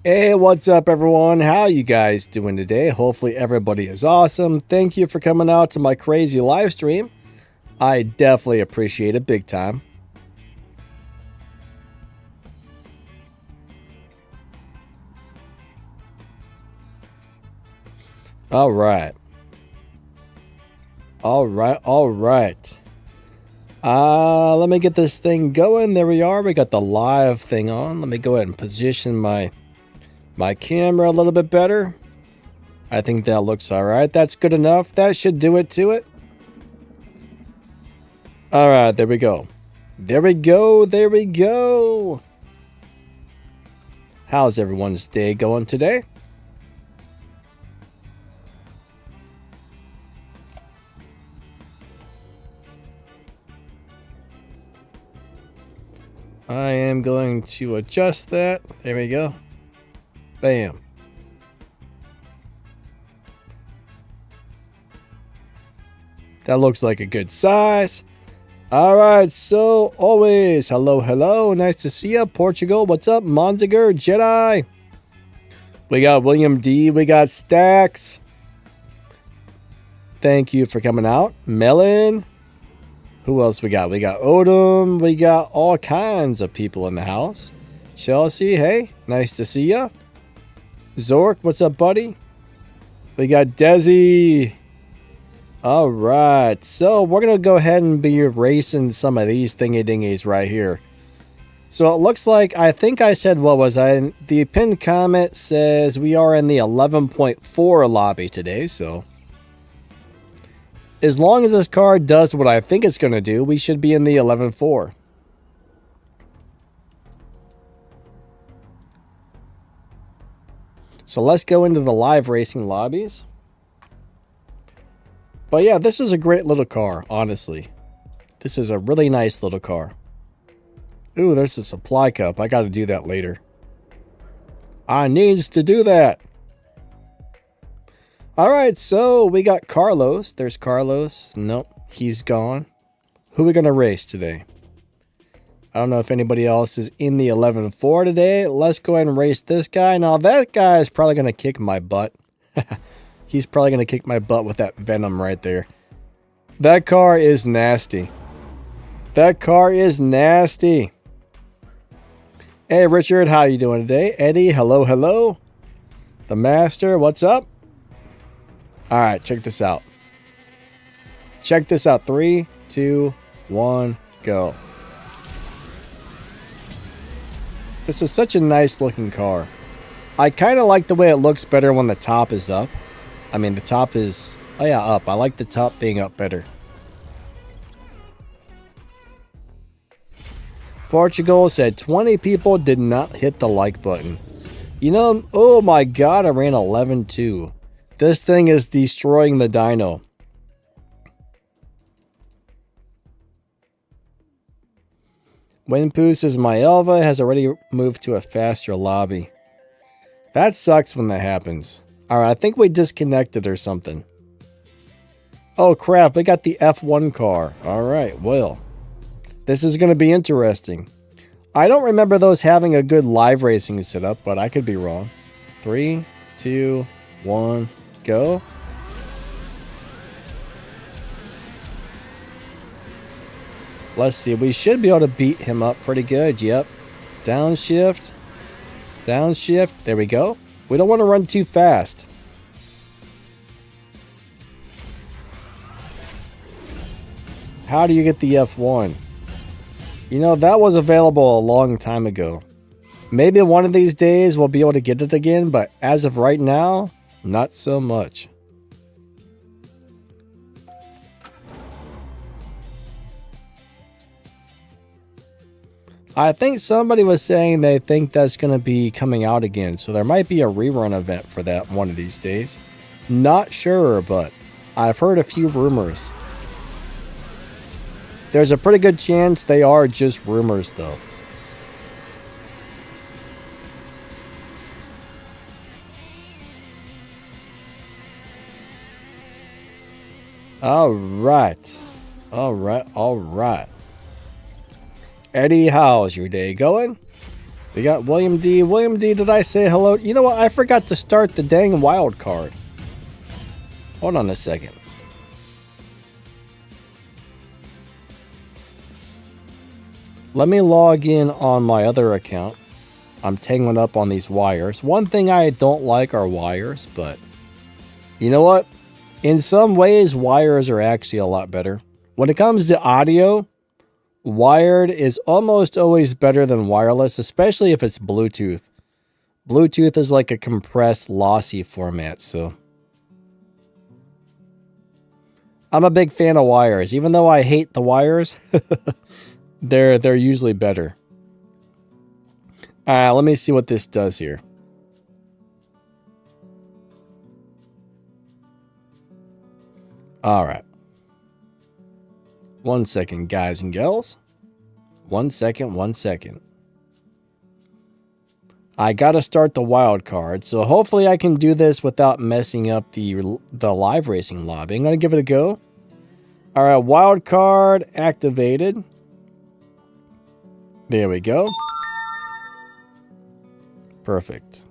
Hey, what's up everyone? How you guys doing today? Hopefully everybody is awesome. Thank you for coming out to my crazy live stream. I definitely appreciate it big time. All right. Let me get this thing going. There we are. We got the live thing on. Let me go ahead and position my camera a little bit better. I think that looks all right. That's good enough. That should do it to it. All right, there we go. There we go. How's everyone's day going today? I am going to adjust that. There we go. Bam. That looks like a good size. All right, so always, hello. Nice to see you. Portugal, what's up? Monziger, Jedi. We got William D. We got Stacks. Thank you for coming out. Melon. Who else we got? We got Odom. We got all kinds of people in the house. Chelsea, hey, nice to see ya. Zork, what's up, buddy? We got Desi. All right, so we're going to go ahead and be erasing some of these thingy-dingies right here. So it looks like, I think I said, what was I? The pinned comment says we are in the 11.4 lobby today, so as long as this card does what I think it's going to do, we should be in the 11.4. So let's go into the live racing lobbies. But yeah, this is a great little car, honestly. This is a really nice little car. Ooh, there's a supply cup. I got to do that later. I needs to do that. All right, so we got Carlos. There's Carlos. Nope, he's gone. Who are we going to race today? I don't know if anybody else is in the 11.4 today. Let's go ahead and race this guy. Now, that guy is probably going to kick my butt. He's probably going to kick my butt with that Venom right there. That car is nasty. That car is nasty. Hey, Richard, how you doing today? Eddie, hello. The Master, what's up? All right, check this out. Check this out. 3, 2, 1, go. This is such a nice looking car. I kind of like the way it looks better when the top is up. I mean, the top is, oh yeah, up. I like the top being up better. Portugal said 20 people did not hit the like button. You know, oh my God, I ran 11.2. This thing is destroying the dyno. Winpoo says my Elva has already moved to a faster lobby. That sucks when that happens. Alright, I think we disconnected or something. Oh crap, we got the F1 car. Alright, well. This is going to be interesting. I don't remember those having a good live racing setup, but I could be wrong. 3, 2, 1, go. Let's see, we should be able to beat him up pretty good. Yep. Downshift. Downshift. There we go. We don't want to run too fast. How do you get the F1? You know, that was available a long time ago. Maybe one of these days we'll be able to get it again, but as of right now, not so much. I think somebody was saying they think that's going to be coming out again, so there might be a rerun event for that one of these days. Not sure, but I've heard a few rumors. There's a pretty good chance they are just rumors, though. All right. Eddie, how's your day going? We got William D. William D, did I say hello? You know what? I forgot to start the dang wild card. Hold on a second. Let me log in on my other account. I'm tangling up on these wires. One thing I don't like are wires, but you know what? In some ways, wires are actually a lot better. When it comes to audio, wired is almost always better than wireless, especially if it's Bluetooth. Bluetooth is like a compressed, lossy format, so I'm a big fan of wires. Even though I hate the wires, they're usually better. Let me see what this does here. All right. 1 second, guys and gals. 1 second, 1 second. I gotta start the wild card, so hopefully I can do this without messing up the live racing lobby. I'm gonna give it a go. All right, wild card activated. There we go. Perfect.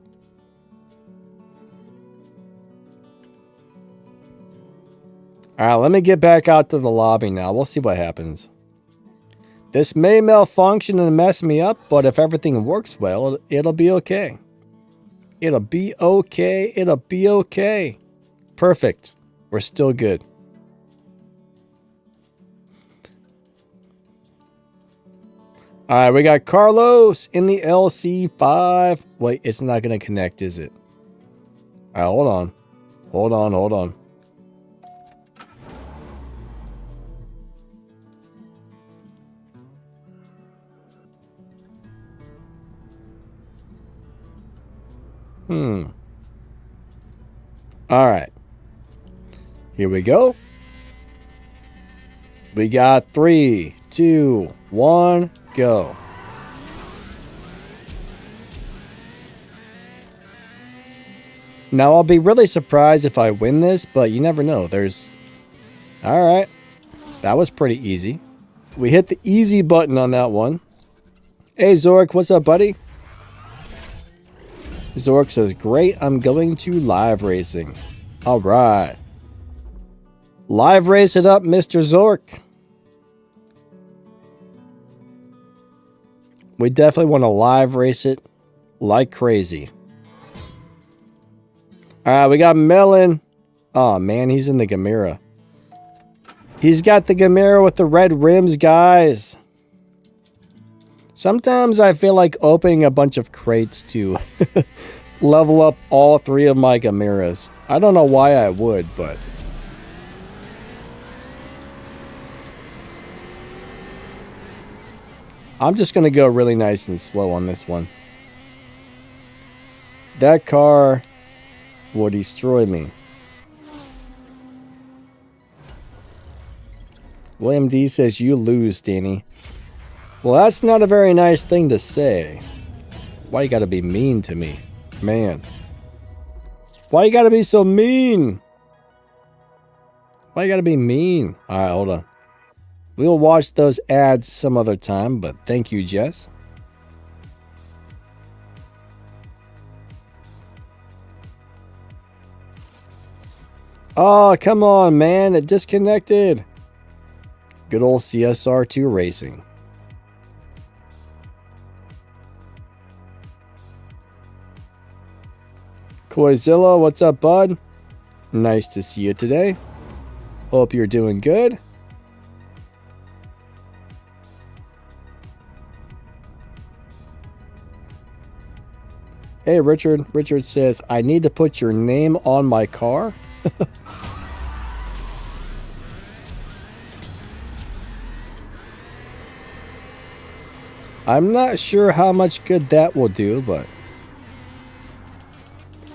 All right, let me get back out to the lobby now. We'll see what happens. This may malfunction and mess me up, but if everything works well, it'll be okay. It'll be okay. It'll be okay. Perfect. We're still good. All right, we got Carlos in the LC5. Wait, it's not going to connect, is it? All right, hold on. Hold on, hold on. All right. Here we go. We got 3, 2, 1, go. Now, I'll be really surprised if I win this, but you never know. All right. That was pretty easy. We hit the easy button on that one. Hey, Zork, what's up, buddy? Zork says, great, I'm going to live racing. All right. Live race it up, Mr. Zork. We definitely want to live race it like crazy. All right, we got Melon. Oh, man, he's in the Gamera. He's got the Gamera with the red rims, guys. Sometimes I feel like opening a bunch of crates to level up all 3 of my Gameras. I don't know why I would, but I'm just going to go really nice and slow on this one. That car will destroy me. William D says, you lose, Danny. Well, that's not a very nice thing to say. Why you gotta be mean to me? Man. Why you gotta be so mean? Why you gotta be mean? Alright, hold on. We'll watch those ads some other time, but thank you, Jess. Oh, come on, man. It disconnected. Good old CSR2 racing. Koizilla, what's up, bud? Nice to see you today. Hope you're doing good. Hey, Richard. Richard says, I need to put your name on my car. I'm not sure how much good that will do, but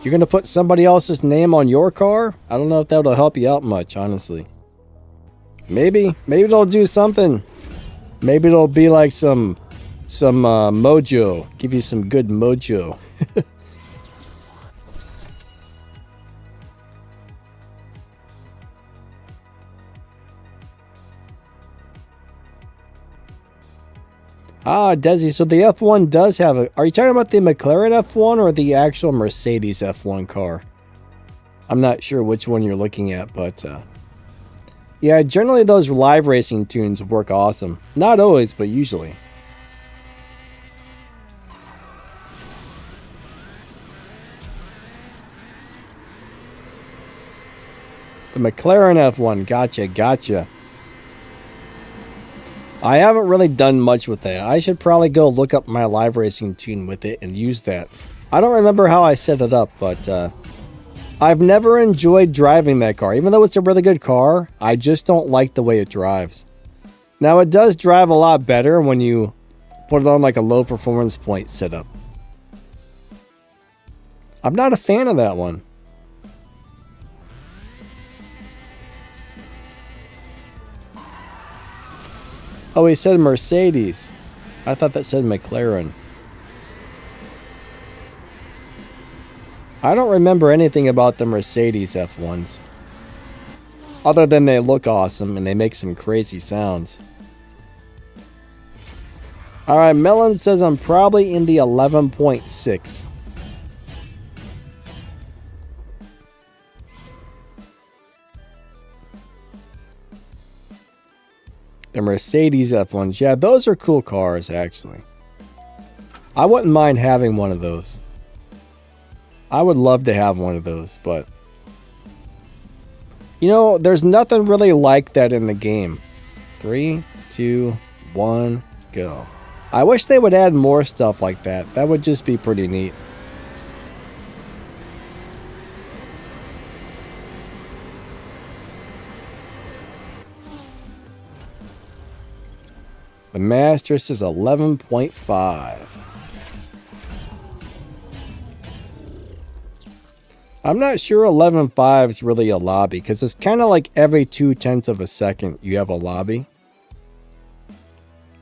you're going to put somebody else's name on your car? I don't know if that'll help you out much, honestly. Maybe it'll do something. Maybe it'll be like some mojo. Give you some good mojo. Ah, Desi, so the F1 does have a... Are you talking about the McLaren F1 or the actual Mercedes F1 car? I'm not sure which one you're looking at, but... yeah, generally those live racing tunes work awesome. Not always, but usually. The McLaren F1, gotcha. I haven't really done much with that. I should probably go look up my live racing tune with it and use that. I don't remember how I set it up, but I've never enjoyed driving that car. Even though it's a really good car, I just don't like the way it drives. Now, it does drive a lot better when you put it on like a low performance point setup. I'm not a fan of that one. Oh, he said Mercedes. I thought that said McLaren. I don't remember anything about the Mercedes F1s. Other than they look awesome and they make some crazy sounds. Alright, Melon says I'm probably in the 11.6. The Mercedes F1s. Yeah, those are cool cars, actually. I wouldn't mind having one of those. I would love to have one of those, but... you know, there's nothing really like that in the game. 3, 2, 1, go. I wish they would add more stuff like that. That would just be pretty neat. The Master says 11.5. I'm not sure 11.5 is really a lobby, because it's kind of like every 0.2 of a second you have a lobby.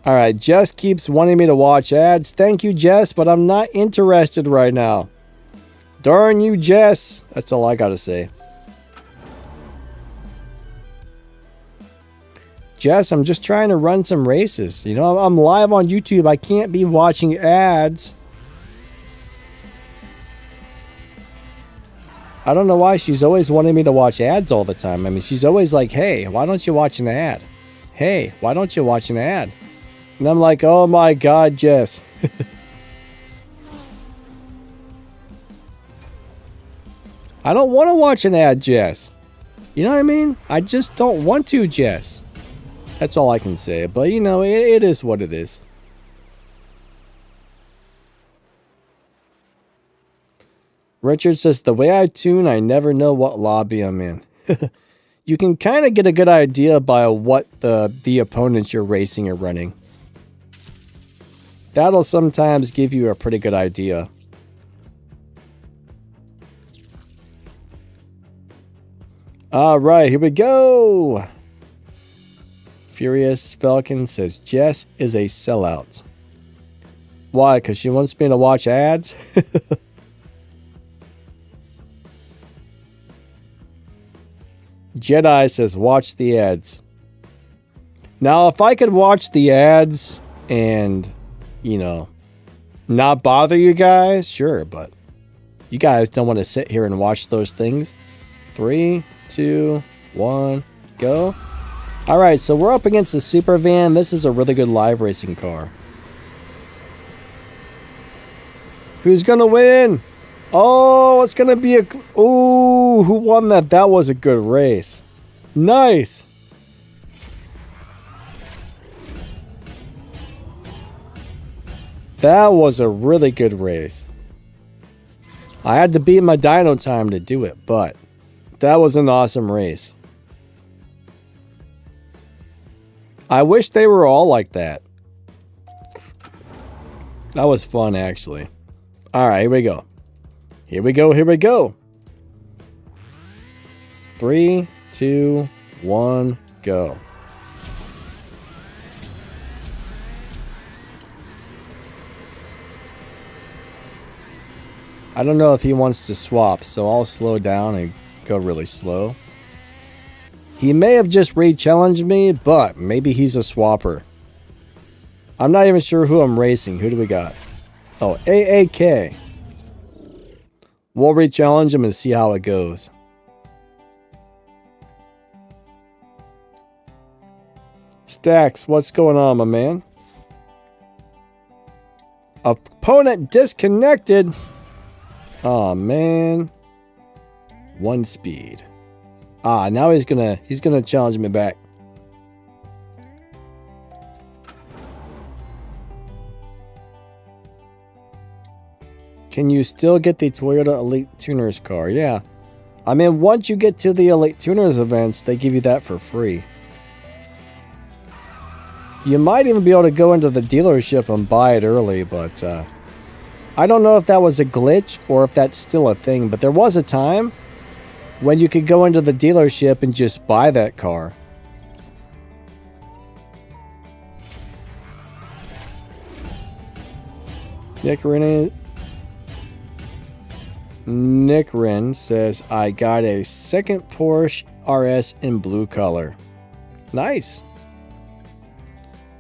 Alright, Jess keeps wanting me to watch ads. Thank you, Jess, but I'm not interested right now. Darn you, Jess. That's all I gotta say. Jess, I'm just trying to run some races. You know, I'm live on YouTube. I can't be watching ads. I don't know why she's always wanting me to watch ads all the time. I mean, she's always like, hey, why don't you watch an ad? Hey, why don't you watch an ad? And I'm like, oh my God, Jess. I don't want to watch an ad, Jess. You know what I mean? I just don't want to, Jess. That's all I can say. But, you know, it is what it is. Richard says, the way I tune, I never know what lobby I'm in. You can kind of get a good idea by what the opponents you're racing are running. That'll sometimes give you a pretty good idea. All right, here we go. Furious Falcon says, Jess is a sellout. Why? Because she wants me to watch ads? Jedi says, watch the ads. Now, if I could watch the ads and, you know, not bother you guys, sure, but you guys don't want to sit here and watch those things. 3, 2, 1, go. All right, so we're up against the Super Van. This is a really good live racing car. Who's going to win? Oh, it's going to be a... oh, who won that? That was a good race. Nice. That was a really good race. I had to beat my dyno time to do it, but that was an awesome race. I wish they were all like that. That was fun, actually. All right, here we go. Here we go, here we go. 3, 2, 1, go. I don't know if he wants to swap, so I'll slow down and go really slow. He may have just re-challenged me, but maybe he's a swapper. I'm not even sure who I'm racing. Who do we got? Oh, AAK. We'll re-challenge him and see how it goes. Stacks, what's going on, my man? Opponent disconnected. Oh man. 1 speed. Ah, now he's gonna challenge me back. Can you still get the Toyota Elite Tuners car? Yeah. I mean, once you get to the Elite Tuners events, they give you that for free. You might even be able to go into the dealership and buy it early, but I don't know if that was a glitch or if that's still a thing, but there was a time when you could go into the dealership and just buy that car. Nick Wren says, I got a second Porsche RS in blue color. Nice.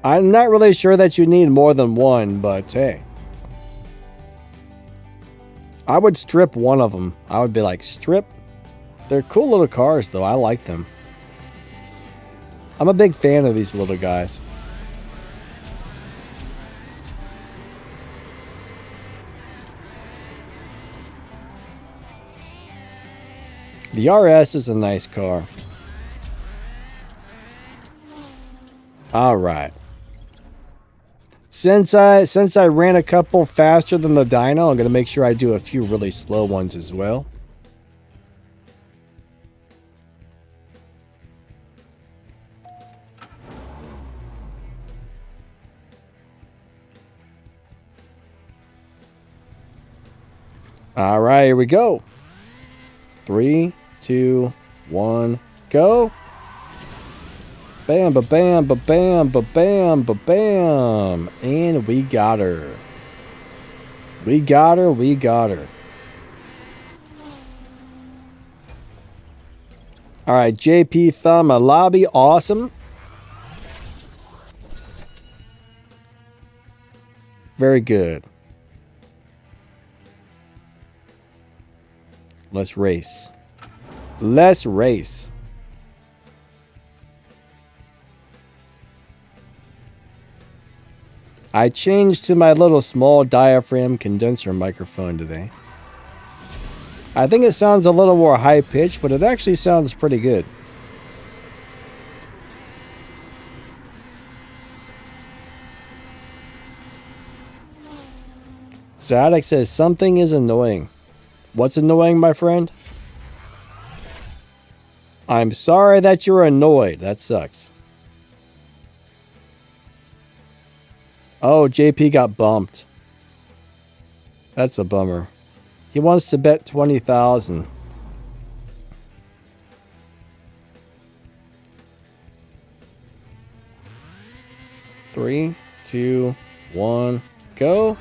I'm not really sure that you need more than one, but hey. I would strip one of them. I would be like, strip. They're cool little cars, though. I like them. I'm a big fan of these little guys. The RS is a nice car. All right. Since I ran a couple faster than the dyno, I'm going to make sure I do a few really slow ones as well. All right, here we go. 3, 2, 1, go. Bam, ba bam, ba bam, ba bam, ba bam. And we got her. We got her, we got her. All right, JP found my lobby. Awesome. Very good. Let's race. Let's race. I changed to my little small diaphragm condenser microphone today. I think it sounds a little more high pitched, but it actually sounds pretty good. Zadok says something is annoying. What's annoying, my friend? I'm sorry that you're annoyed. That sucks. Oh, JP got bumped. That's a bummer. He wants to bet 20,000. Three, two, one, go.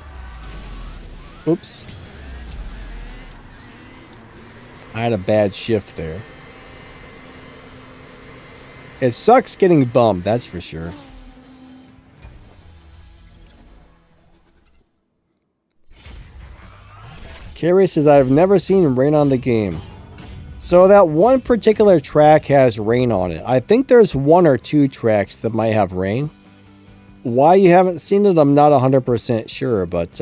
Oops. I had a bad shift there. It sucks getting bumped, that's for sure. Carrie says, I've never seen rain on the game. So that one particular track has rain on it. I think there's 1 or 2 tracks that might have rain. Why you haven't seen it, I'm not 100% sure, but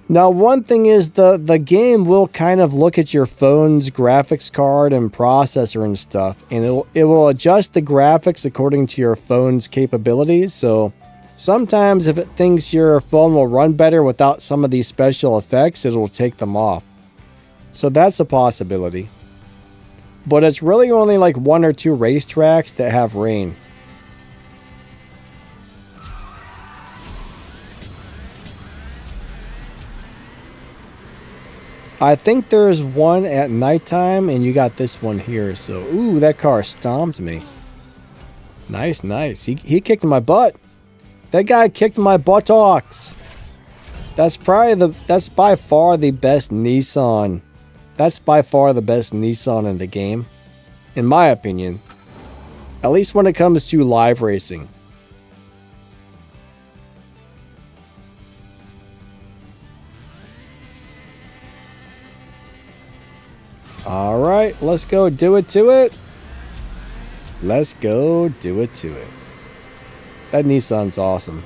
now one thing is the game will kind of look at your phone's graphics card and processor and stuff, and it will adjust the graphics according to your phone's capabilities. So sometimes if it thinks your phone will run better without some of these special effects, it will take them off. So that's a possibility. But it's really only like 1 or 2 racetracks that have rain. I think there's one at nighttime, and you got this one here. So, ooh, that car stomped me. Nice, nice. He kicked my butt. That guy kicked my buttocks. That's by far the best Nissan. That's by far the best Nissan in the game, in my opinion. At least when it comes to live racing. All right, let's go do it to it. Let's go do it to it. That Nissan's awesome.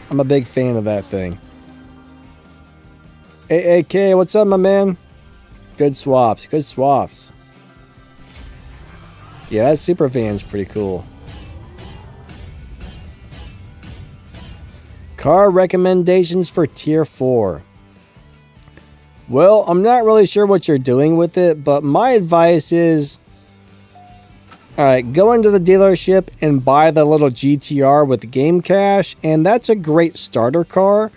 I'm a big fan of that thing. AAK, what's up, my man? Good swaps, good swaps. Yeah, that super van's pretty cool. Car recommendations for Tier 4. Well, I'm not really sure what you're doing with it, but my advice is, alright, go into the dealership and buy the little GTR with the game cash, and that's a great starter car.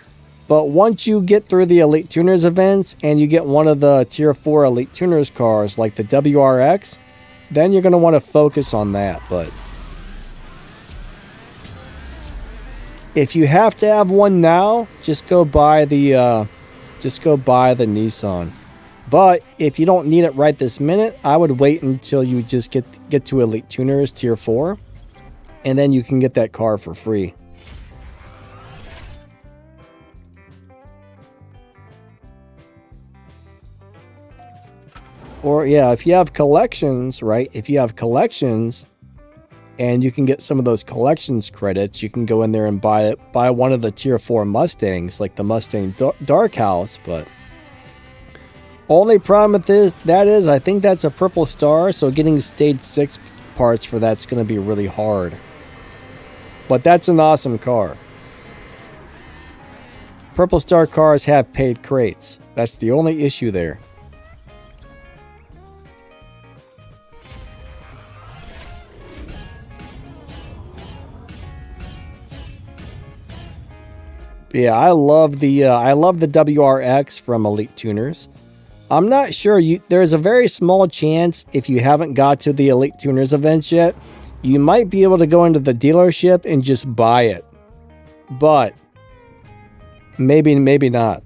But once you get through the Elite Tuners events and you get one of the Tier 4 Elite Tuners cars like the WRX, then you're going to want to focus on that. But if you have to have one now, just go buy the Nissan. But if you don't need it right this minute, I would wait until you just get to Elite Tuners Tier 4, and then you can get that car for free. Or yeah, if you have collections, right? If you have collections and you can get some of those collections credits, you can go in there and buy one of the Tier 4 Mustangs, like the Mustang Dark House. But only problem with that is I think that's a purple star, so getting stage 6 parts for that's going to be really hard. But that's an awesome car. Purple star cars have paid crates. That's the only issue there. Yeah, I love the WRX from Elite Tuners. I'm not sure, there's a very small chance if you haven't got to the Elite Tuners events yet, you might be able to go into the dealership and just buy it. But maybe not.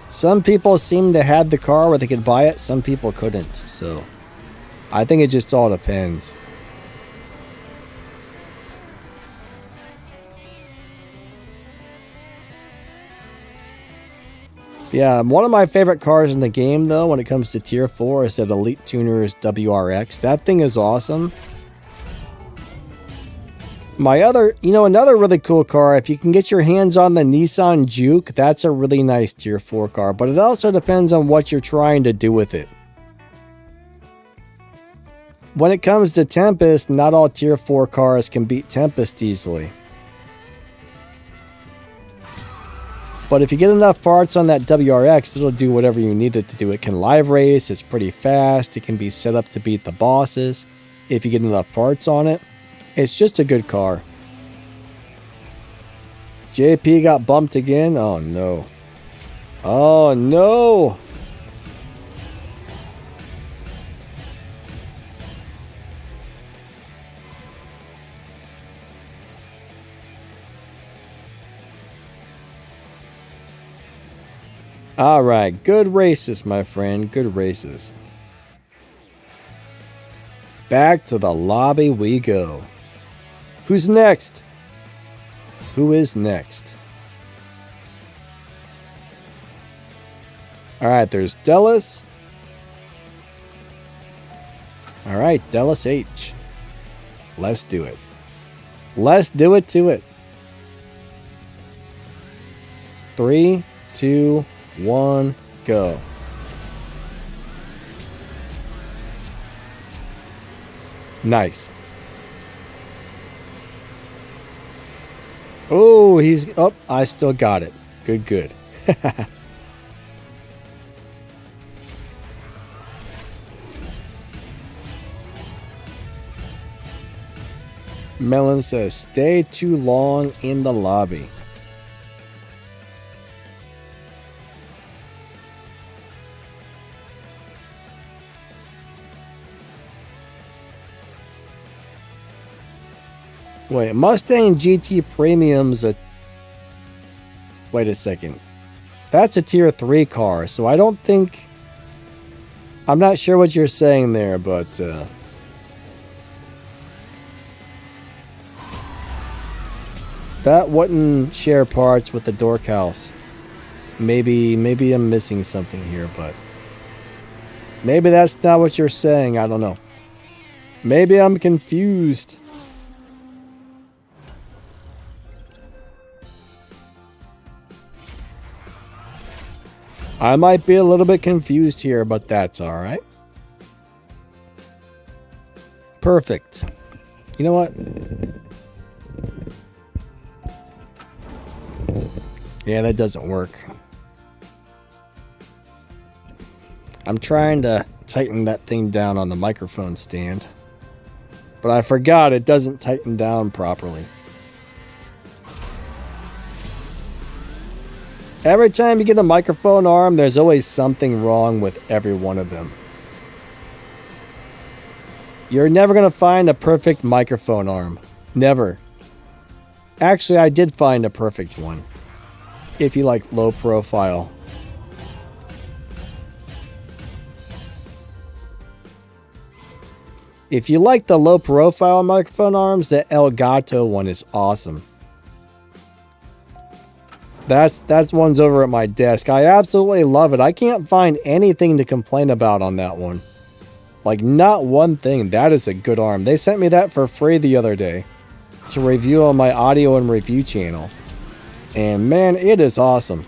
Some people seem to have the car where they could buy it, some people couldn't. So I think it just all depends. Yeah, one of my favorite cars in the game, though, when it comes to Tier 4 is that Elite Tuners WRX. That thing is awesome. Another really cool car, if you can get your hands on the Nissan Juke, that's a really nice Tier 4 car, but it also depends on what you're trying to do with it. When it comes to Tempest, not all Tier 4 cars can beat Tempest easily. But if you get enough parts on that WRX, it'll do whatever you need it to do. It can live race, it's pretty fast, it can be set up to beat the bosses. If you get enough parts on it, it's just a good car. JP got bumped again? Oh no. Oh no! All right, good races, my friend, good races. Back to the lobby we go. Who's next? Who is next? All right, there's Dallas. All right, Dallas H. Let's do it. Let's do it to it. 3, 2, 1, go. Nice. Oh, he's up. Oh, I still got it. Good, good. Melon says, stay too long in the lobby. Wait, Mustang GT Premium's a... Wait a second. That's a Tier 3 car, so I don't think... I'm not sure what you're saying there, but... That wouldn't share parts with the dork house. Maybe I'm missing something here, but maybe that's not what you're saying. I don't know. Maybe I'm confused. I might be a little bit confused here, but that's all right. Perfect. You know what? Yeah, that doesn't work. I'm trying to tighten that thing down on the microphone stand, but I forgot it doesn't tighten down properly. Every time you get a microphone arm, there's always something wrong with every one of them. You're never going to find a perfect microphone arm. Never. Actually, I did find a perfect one. If you like low profile. If you like the low profile microphone arms, the Elgato one is awesome. That's one's over at my desk. I absolutely love it. I can't find anything to complain about on that one. Like, not one thing. That is a good arm. They sent me that for free the other day to review on my audio and review channel. And man, it is awesome.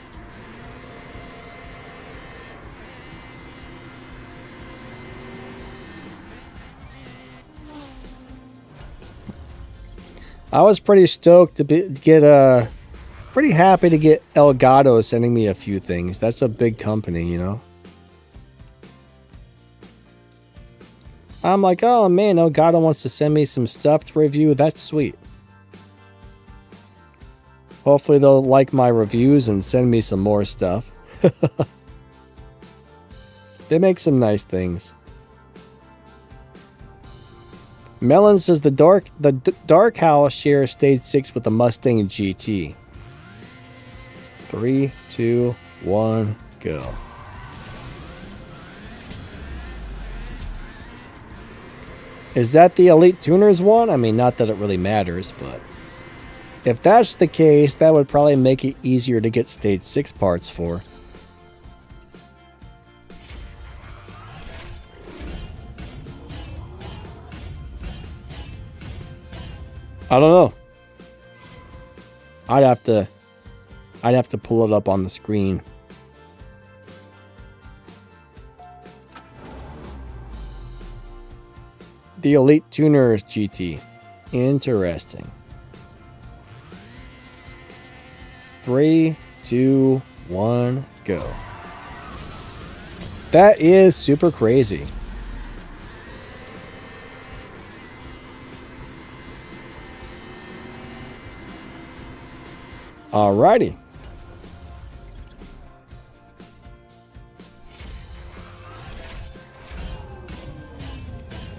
I was pretty stoked to get pretty happy to get Elgato sending me a few things. That's a big company, you know. I'm like, oh man, Elgato wants to send me some stuff to review. That's sweet. Hopefully they'll like my reviews and send me some more stuff. They make some nice things. Melon says the dark house shares stage 6 with the Mustang GT. 3, 2, 1, go. Is that the Elite Tuners one? I mean, not that it really matters, but if that's the case, that would probably make it easier to get stage 6 parts for. I don't know. I'd have to pull it up on the screen. The Elite Tuners GT. Interesting. 3, 2, 1, go. That is super crazy. Alrighty.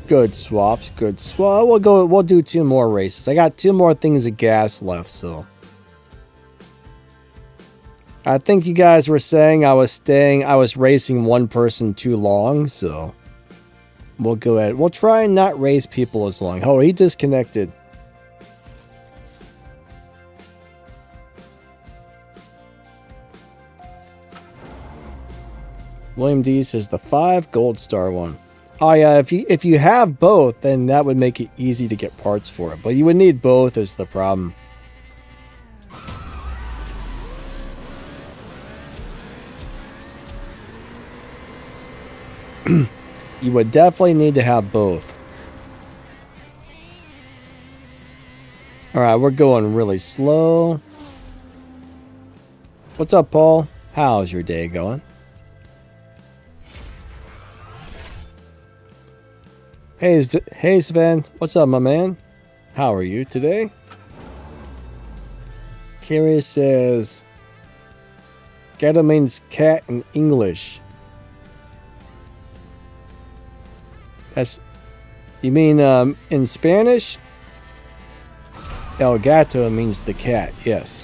Good swaps, good swap. We'll do 2 more races. I got 2 more things of gas left, so I think you guys were saying I was racing one person too long, so we'll go ahead. We'll try and not race people as long. Oh, he disconnected. William D says the 5 gold star one. Oh yeah, if you have both, then that would make it easy to get parts for it. But you would need both is the problem. You would definitely need to have both. Alright, we're going really slow. What's up, Paul? How's your day going? Hey Sven, what's up, my man? How are you today? Carrie says, gato means cat in English. You mean in Spanish? El gato means the cat, yes.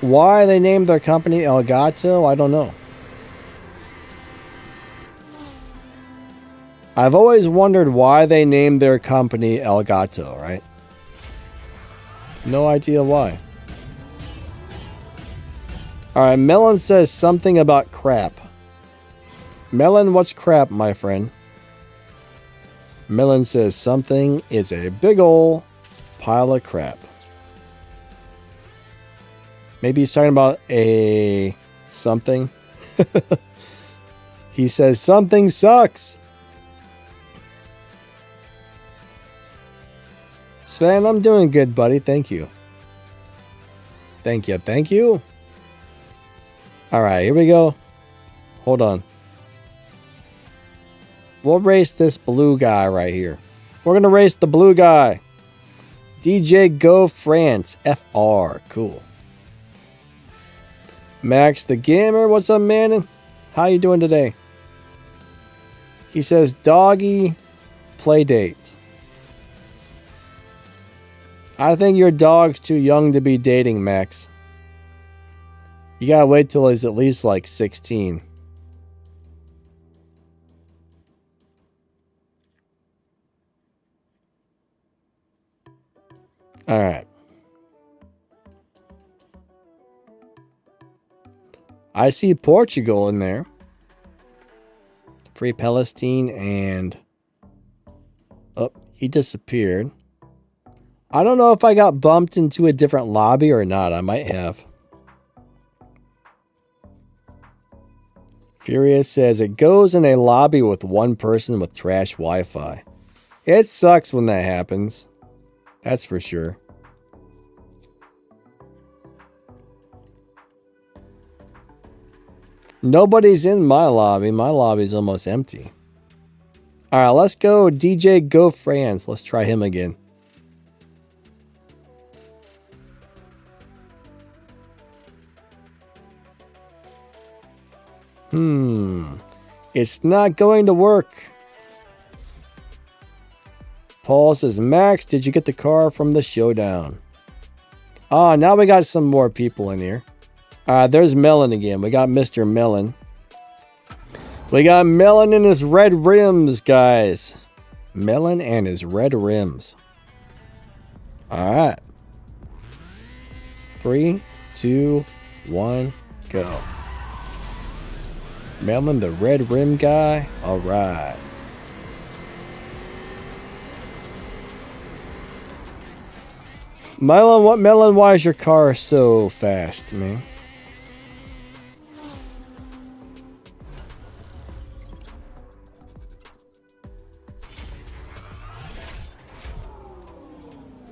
Why they named their company El Gato, I don't know. I've always wondered why they named their company El Gato, right? No idea why. Alright, Melon says something about crap. Melon, what's crap, my friend? Melon says something is a big ol' pile of crap. Maybe he's talking about a something. He says something sucks. Sven, I'm doing good, buddy. Thank you. Thank you. Thank you. All right, here we go. Hold on. We'll race this blue guy right here. We're going to race the blue guy. DJ Go France. FR. Cool. Max the Gamer. What's up, man? How you doing today? He says, doggy play date. I think your dog's too young to be dating, Max. You gotta wait till he's at least like 16. Alright. I see Portugal in there. Free Palestine and... Oh, he disappeared. I don't know if I got bumped into a different lobby or not. I might have. Furious says it goes in a lobby with one person with trash Wi-Fi. It sucks when that happens. That's for sure. Nobody's in my lobby. My lobby's almost empty. Alright, let's go DJ Go France. Let's try him again. It's not going to work. Paul says, Max, did you get the car from the showdown? Ah, now we got some more people in here. There's Melon again. We got Mr. Melon. We got Melon and his red rims, guys. Melon and his red rims. Alright. 3, 2, 1, go. Melon, the red rim guy. Alright. Melon, why is your car so fast, man?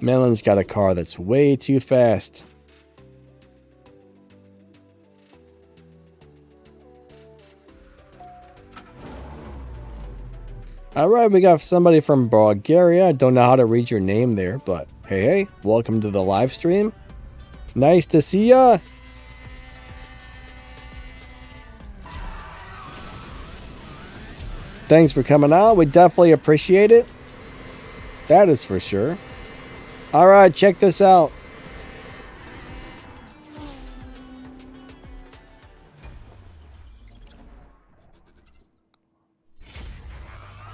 Melon's got a car that's way too fast. Alright, we got somebody from Bulgaria. I don't know how to read your name there, but hey, welcome to the live stream. Nice to see ya. Thanks for coming out. We definitely appreciate it. That is for sure. Alright, check this out.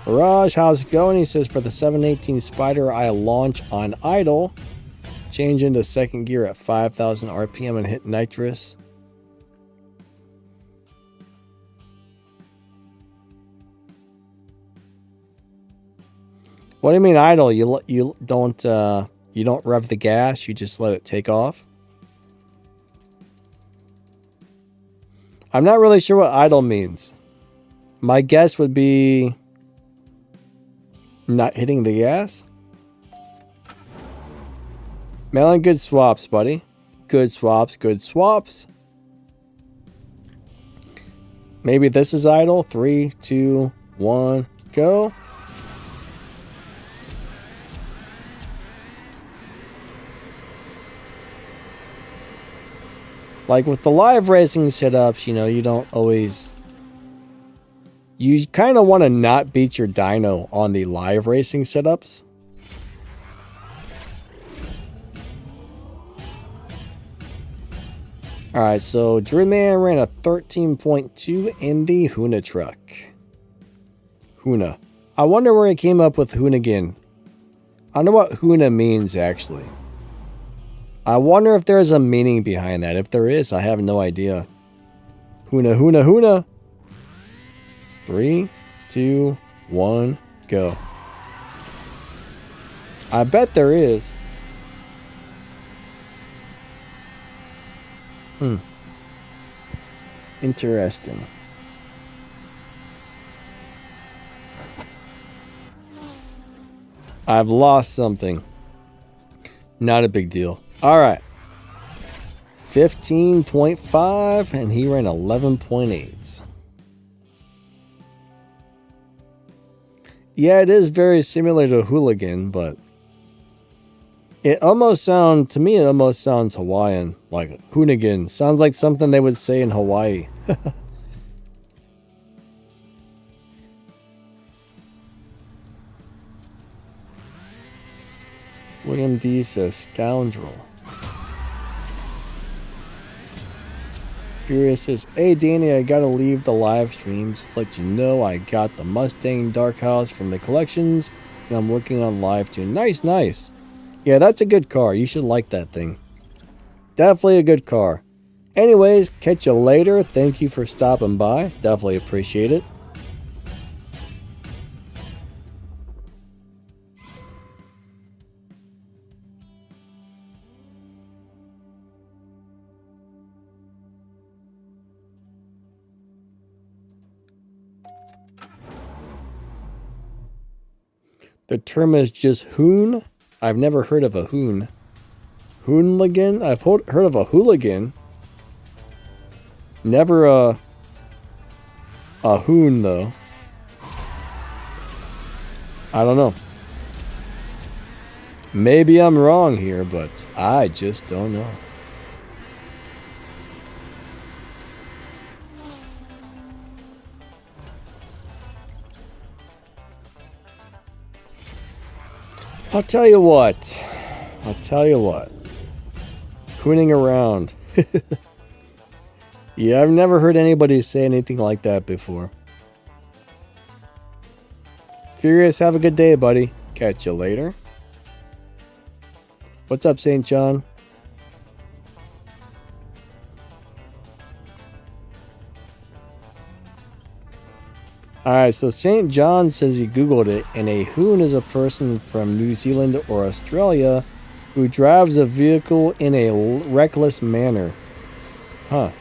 Raj, how's it going? He says, for the 718 Spider, I launch on idle, change into second gear at 5,000 RPM and hit nitrous. What do you mean idle? You don't rev the gas, you just let it take off? I'm not really sure what idle means. My guess would be not hitting the gas. Melon, good swaps, buddy. Good swaps, good swaps. Maybe this is idle. 3, 2, 1, go. Like with the live racing setups, you know, you don't always... You kind of want to not beat your dyno on the live racing setups. Alright, so Drewman ran a 13.2 in the Huna truck. Huna. I wonder where he came up with Hoonigan. I wonder what Hoona means, actually. I wonder if there's a meaning behind that. If there is, I have no idea. Hoona, Hoona, Hoona. 3, 2, 1, go. I bet there is. Interesting. I've lost something. Not a big deal. All right. 15.5 and he ran 11.8. Yeah, it is very similar to hooligan, but it almost sounds, to me, it almost sounds Hawaiian. Like hoonigan. Sounds like something they would say in Hawaii. William D says scoundrel. Furious says, hey Danny, I gotta leave the live streams. Let you know I got the Mustang Dark House from the collections and I'm working on live too. Nice, nice. Yeah, that's a good car. You should like that thing. Definitely a good car. Anyways, catch you later. Thank you for stopping by. Definitely appreciate it. The term is just hoon. I've never heard of a hoon. Hoonligan? I've heard of a hooligan. Never a hoon, though. I don't know. Maybe I'm wrong here, but I just don't know. I'll tell you what. Hooning around. Yeah, I've never heard anybody say anything like that before. Furious, have a good day, buddy. Catch you later. What's up, St. John? Alright, so St. John says he Googled it, and a hoon is a person from New Zealand or Australia who drives a vehicle in a reckless manner. Huh.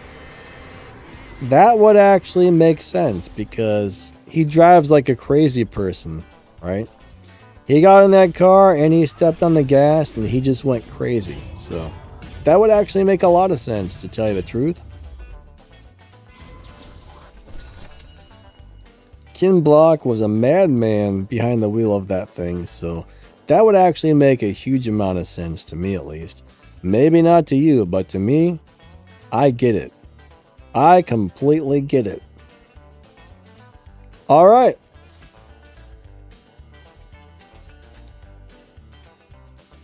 That would actually make sense because he drives like a crazy person, right? He got in that car and he stepped on the gas and he just went crazy. So that would actually make a lot of sense, to tell you the truth. Ken Block was a madman behind the wheel of that thing, so that would actually make a huge amount of sense to me, at least. Maybe not to you, but to me, I get it. I completely get it. All right.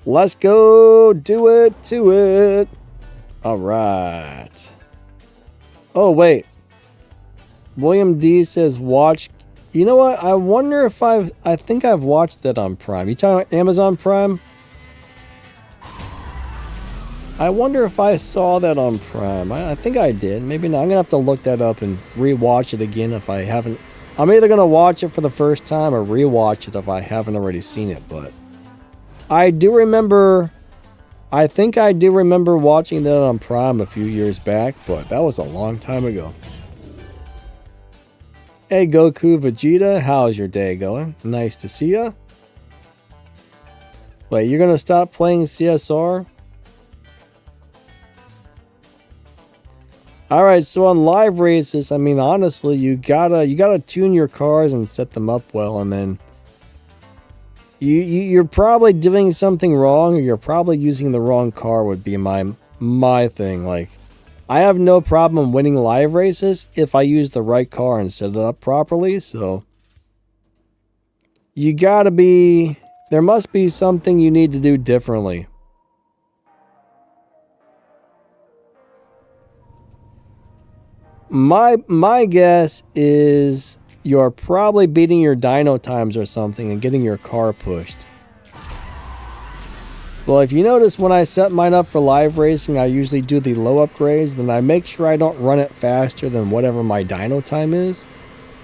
Let's go do it to it. All right. Oh, wait. William D says watch. You know what? I wonder if I think I've watched that on Prime. You talking about Amazon Prime? I wonder if I saw that on Prime. I think I did. Maybe not. I'm going to have to look that up and rewatch it again if I haven't. I'm either going to watch it for the first time or rewatch it if I haven't already seen it. But I do remember. I think I do remember watching that on Prime a few years back, but that was a long time ago. Hey Goku Vegeta, how's your day going? Nice to see ya. Wait, you're gonna stop playing CSR? Alright, so on live races, I mean honestly, you gotta tune your cars and set them up well, and then you're probably doing something wrong, or you're probably using the wrong car would be my thing. Like, I have no problem winning live races if I use the right car and set it up properly, so you gotta be, there must be something you need to do differently. My guess is You're probably beating your dyno times or something and getting your car pushed. Well, if you notice, when I set mine up for live racing, I usually do the low upgrades. Then I make sure I don't run it faster than whatever my dyno time is.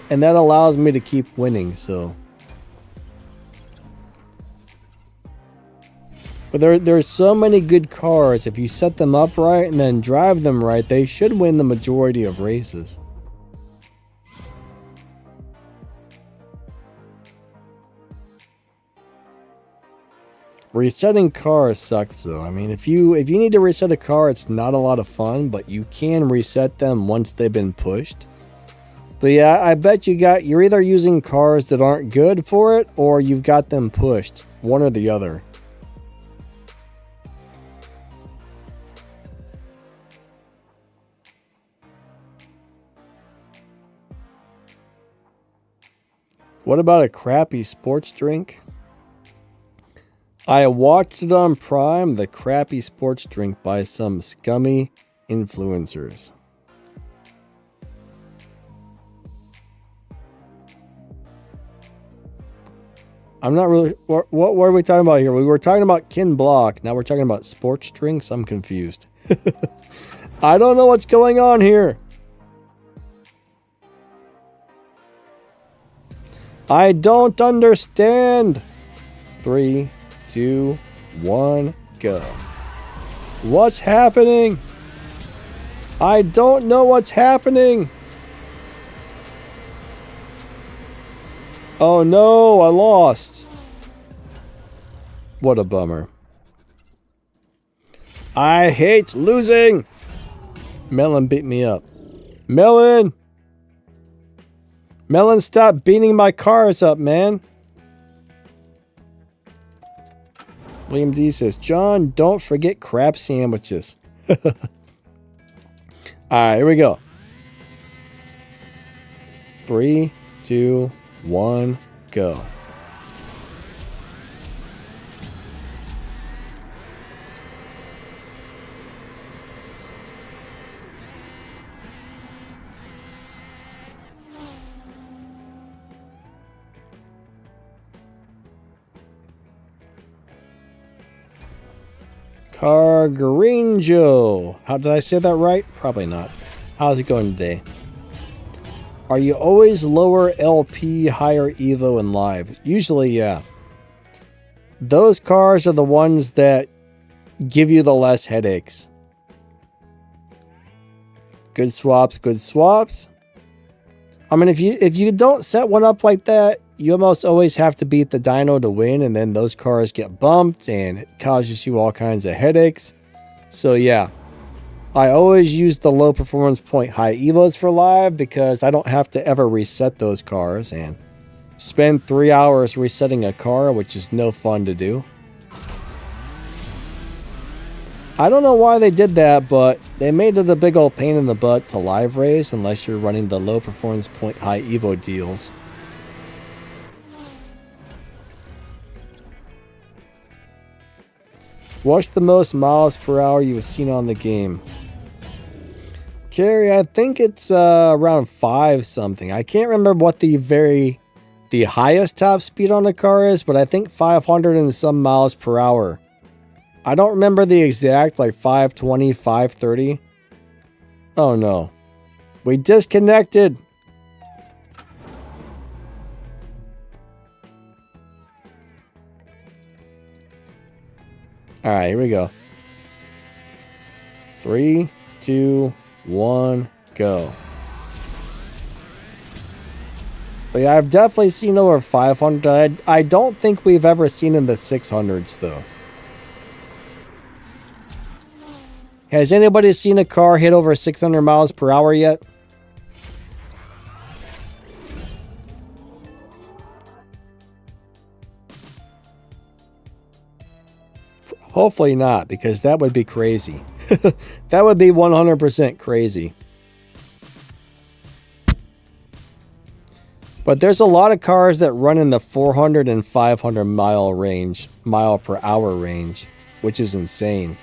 And that allows me to keep winning, so. But there's so many good cars. If you set them up right and then drive them right, they should win the majority of races. Resetting cars sucks though. I mean, if you need to reset a car, it's not a lot of fun, but you can reset them once they've been pushed. But yeah, I bet you're either using cars that aren't good for it, or you've got them pushed. One or the other. What about a crappy sports drink? I watched it on Prime, the crappy sports drink by some scummy influencers. I'm not really... What were we talking about here? We were talking about Kin Block. Now we're talking about sports drinks. I'm confused. I don't know what's going on here. I don't understand. 3, 2, 1, go. What's happening? I don't know what's happening. Oh no, I lost. What a bummer. I hate losing. Melon beat me up. Melon! Melon, stop beating my cars up, man. William D says, John, don't forget crab sandwiches. Alright, here we go. 3, 2, 1, go. Cargarinjo. How did I say that right? Probably not. How's it going today? Are you always lower LP, higher Evo in live? Usually, yeah. Those cars are the ones that give you the less headaches. Good swaps, good swaps. I mean, if you don't set one up like that, you almost always have to beat the dyno to win, and then those cars get bumped, and it causes you all kinds of headaches. So yeah, I always use the low performance point high evos for live, because I don't have to ever reset those cars and spend 3 hours resetting a car, which is no fun to do. I don't know why they did that, but they made it a big old pain in the butt to live race unless you're running the low performance point high evo deals. What's the most miles per hour you've seen on the game? Carrie, I think it's around 5 something. I can't remember what the highest top speed on the car is, but I think 500 and some miles per hour. I don't remember the exact, like 520, 530. Oh no. We disconnected. Alright, here we go. 3, 2, 1, go. But yeah, I've definitely seen over 500. I don't think we've ever seen in the 600s though. Has anybody seen a car hit over 600 miles per hour yet? Hopefully not, because that would be crazy. That would be 100% crazy. But there's a lot of cars that run in the 400 and 500 mile per hour range, which is insane.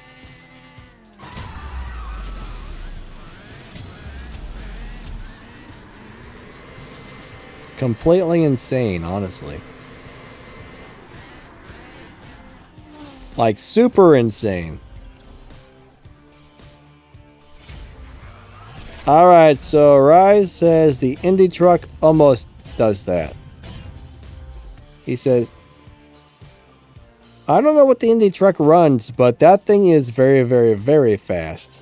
completely insane, honestly. Like, super insane. Alright, so Rise says the Indy truck almost does that. He says, I don't know what the Indy truck runs, but that thing is very, very, very fast.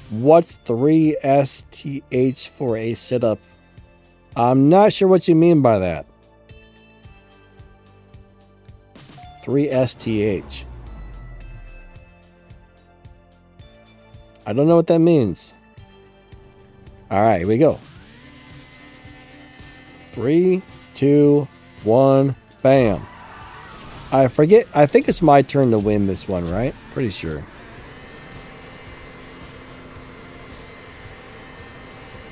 What's 3STH for a setup? I'm not sure what you mean by that. 3STH. I don't know what that means. Alright, here we go. 3, 2, 1, bam. I forget. I think it's my turn to win this one, right? Pretty sure.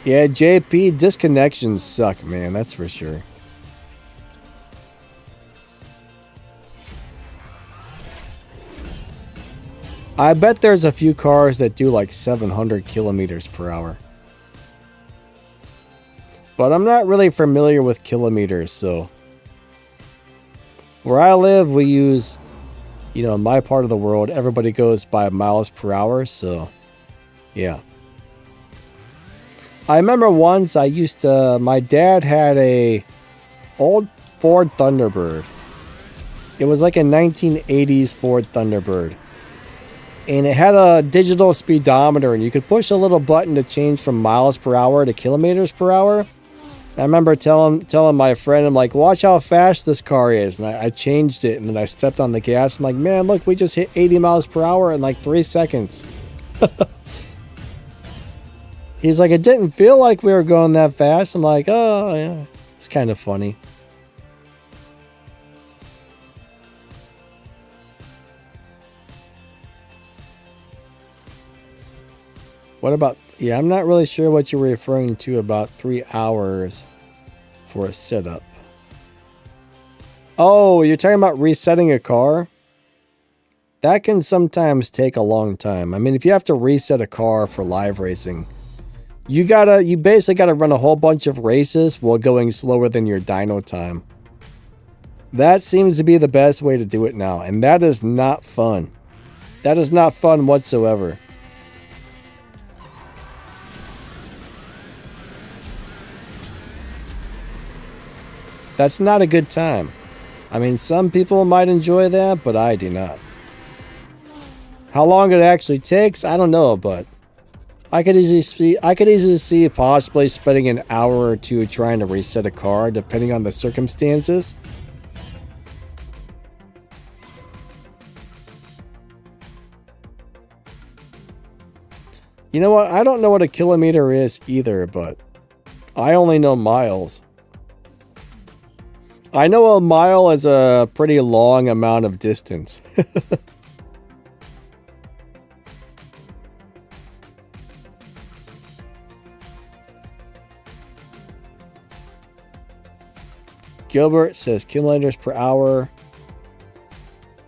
Yeah, JP, disconnections suck, man. That's for sure. I bet there's a few cars that do like 700 kilometers per hour. But I'm not really familiar with kilometers, so... Where I live, we use... You know, in my part of the world, everybody goes by miles per hour, so... Yeah. I remember once I used to... My dad had a... old Ford Thunderbird. It was like a 1980s Ford Thunderbird. And it had a digital speedometer, and you could push a little button to change from miles per hour to kilometers per hour. I remember telling my friend, I'm like, watch how fast this car is. And I changed it, and then I stepped on the gas. I'm like, man, look, we just hit 80 miles per hour in like 3 seconds. He's like, it didn't feel like we were going that fast. I'm like, oh, yeah, it's kind of funny. What about... Yeah, I'm not really sure what you're referring to about 3 hours for a setup. Oh, you're talking about resetting a car? That can sometimes take a long time. I mean, if you have to reset a car for live racing, you basically gotta run a whole bunch of races while going slower than your dyno time. That seems to be the best way to do it now, and that is not fun. That is not fun whatsoever. That's not a good time. I mean, some people might enjoy that, but I do not. How long it actually takes, I don't know, but I could easily see possibly spending an hour or two trying to reset a car, depending on the circumstances. You know what? I don't know what a kilometer is either, but I only know miles. I know a mile is a pretty long amount of distance. Gilbert says kilometers per hour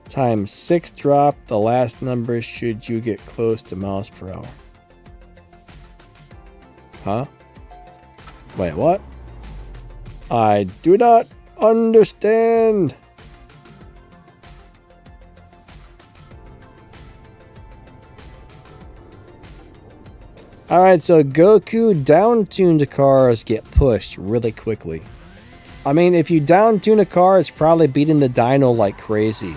times 6 drop. The last number should you get close to miles per hour. Huh? Wait, what? I do not understand. Alright, so Goku down-tuned cars get pushed really quickly. I mean, if you down-tune a car, it's probably beating the dyno like crazy.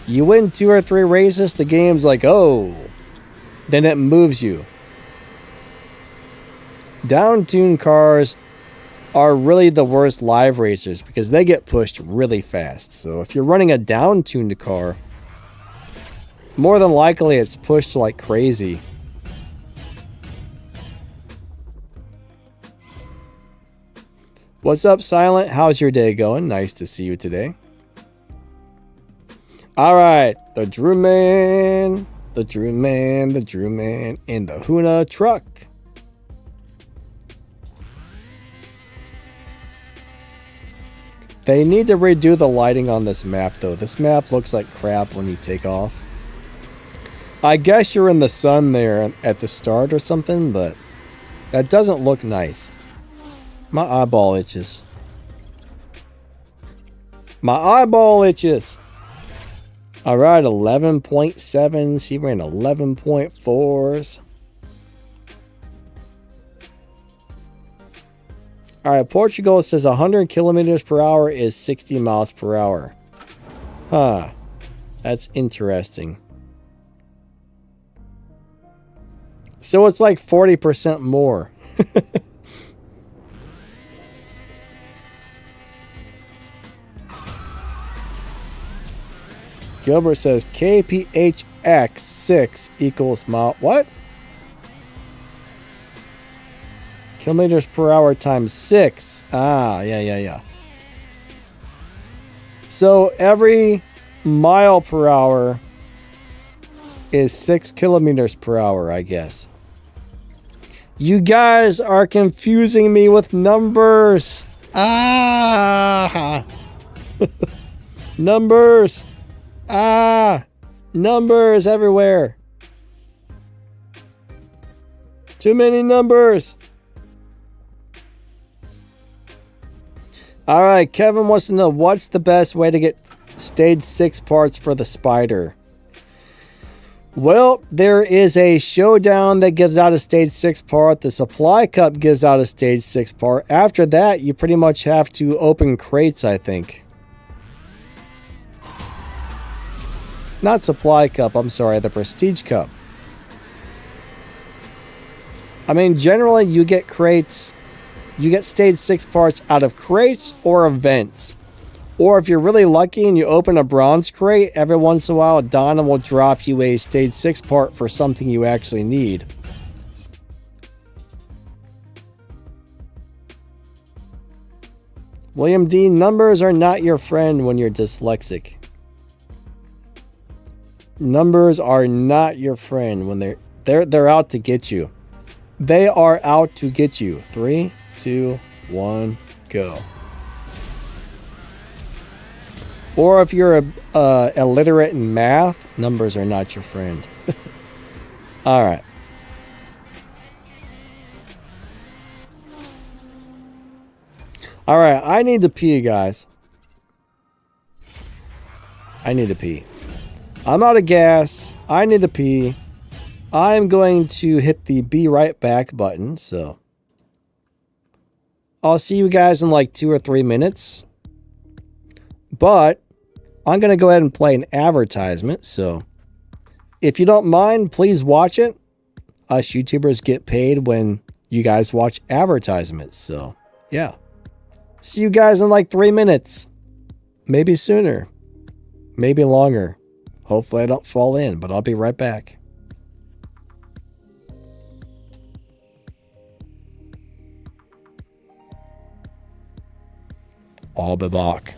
You win 2 or 3 races, the game's like, oh. Then it moves you. Down-tuned cars are really the worst live racers because they get pushed really fast. So if you're running a down-tuned car, more than likely it's pushed like crazy. What's up, Silent? How's your day going? Nice to see you today. Alright, the Drew Man, the Drew Man, the Drew Man in the Huna truck. They need to redo the lighting on this map, though. This map looks like crap when you take off. I guess you're in the sun there at the start or something, but that doesn't look nice. My eyeball itches. My eyeball itches. Alright, 11.7. See, we're in 11.4s. Alright, Portugal says 100 kilometers per hour is 60 miles per hour. Huh. That's interesting. So it's like 40% more. Gilbert says KPHX 6 equals mile. What? Kilometers per hour times 6. Ah, yeah. So every mile per hour is 6 kilometers per hour, I guess. You guys are confusing me with numbers. Ah! Numbers! Ah! Numbers everywhere. Too many numbers. Alright, Kevin wants to know what's the best way to get stage 6 parts for the spider. Well, there is a showdown that gives out a stage 6 part. The supply cup gives out a stage 6 part. After that, you pretty much have to open crates, I think. Not supply cup, I'm sorry, the prestige cup. I mean, generally you get crates. You get stage 6 parts out of crates or events. Or if you're really lucky and you open a bronze crate, every once in a while Donna will drop you a stage 6 part for something you actually need. William D, numbers are not your friend when you're dyslexic. Numbers are not your friend when they're out to get you. They are out to get you. 3, 2, 1, go. Or if you're illiterate in math, numbers are not your friend. All right. All right, I need to pee, guys. I need to pee. I'm out of gas. I need to pee. I'm going to hit the be right back button, so I'll see you guys in like 2 or 3 minutes. But I'm going to go ahead and play an advertisement, so if you don't mind, please watch it. Us YouTubers get paid when you guys watch advertisements, so yeah. See you guys in like 3 minutes. Maybe sooner. Maybe longer. Hopefully I don't fall in, but I'll be right back. I'll be back.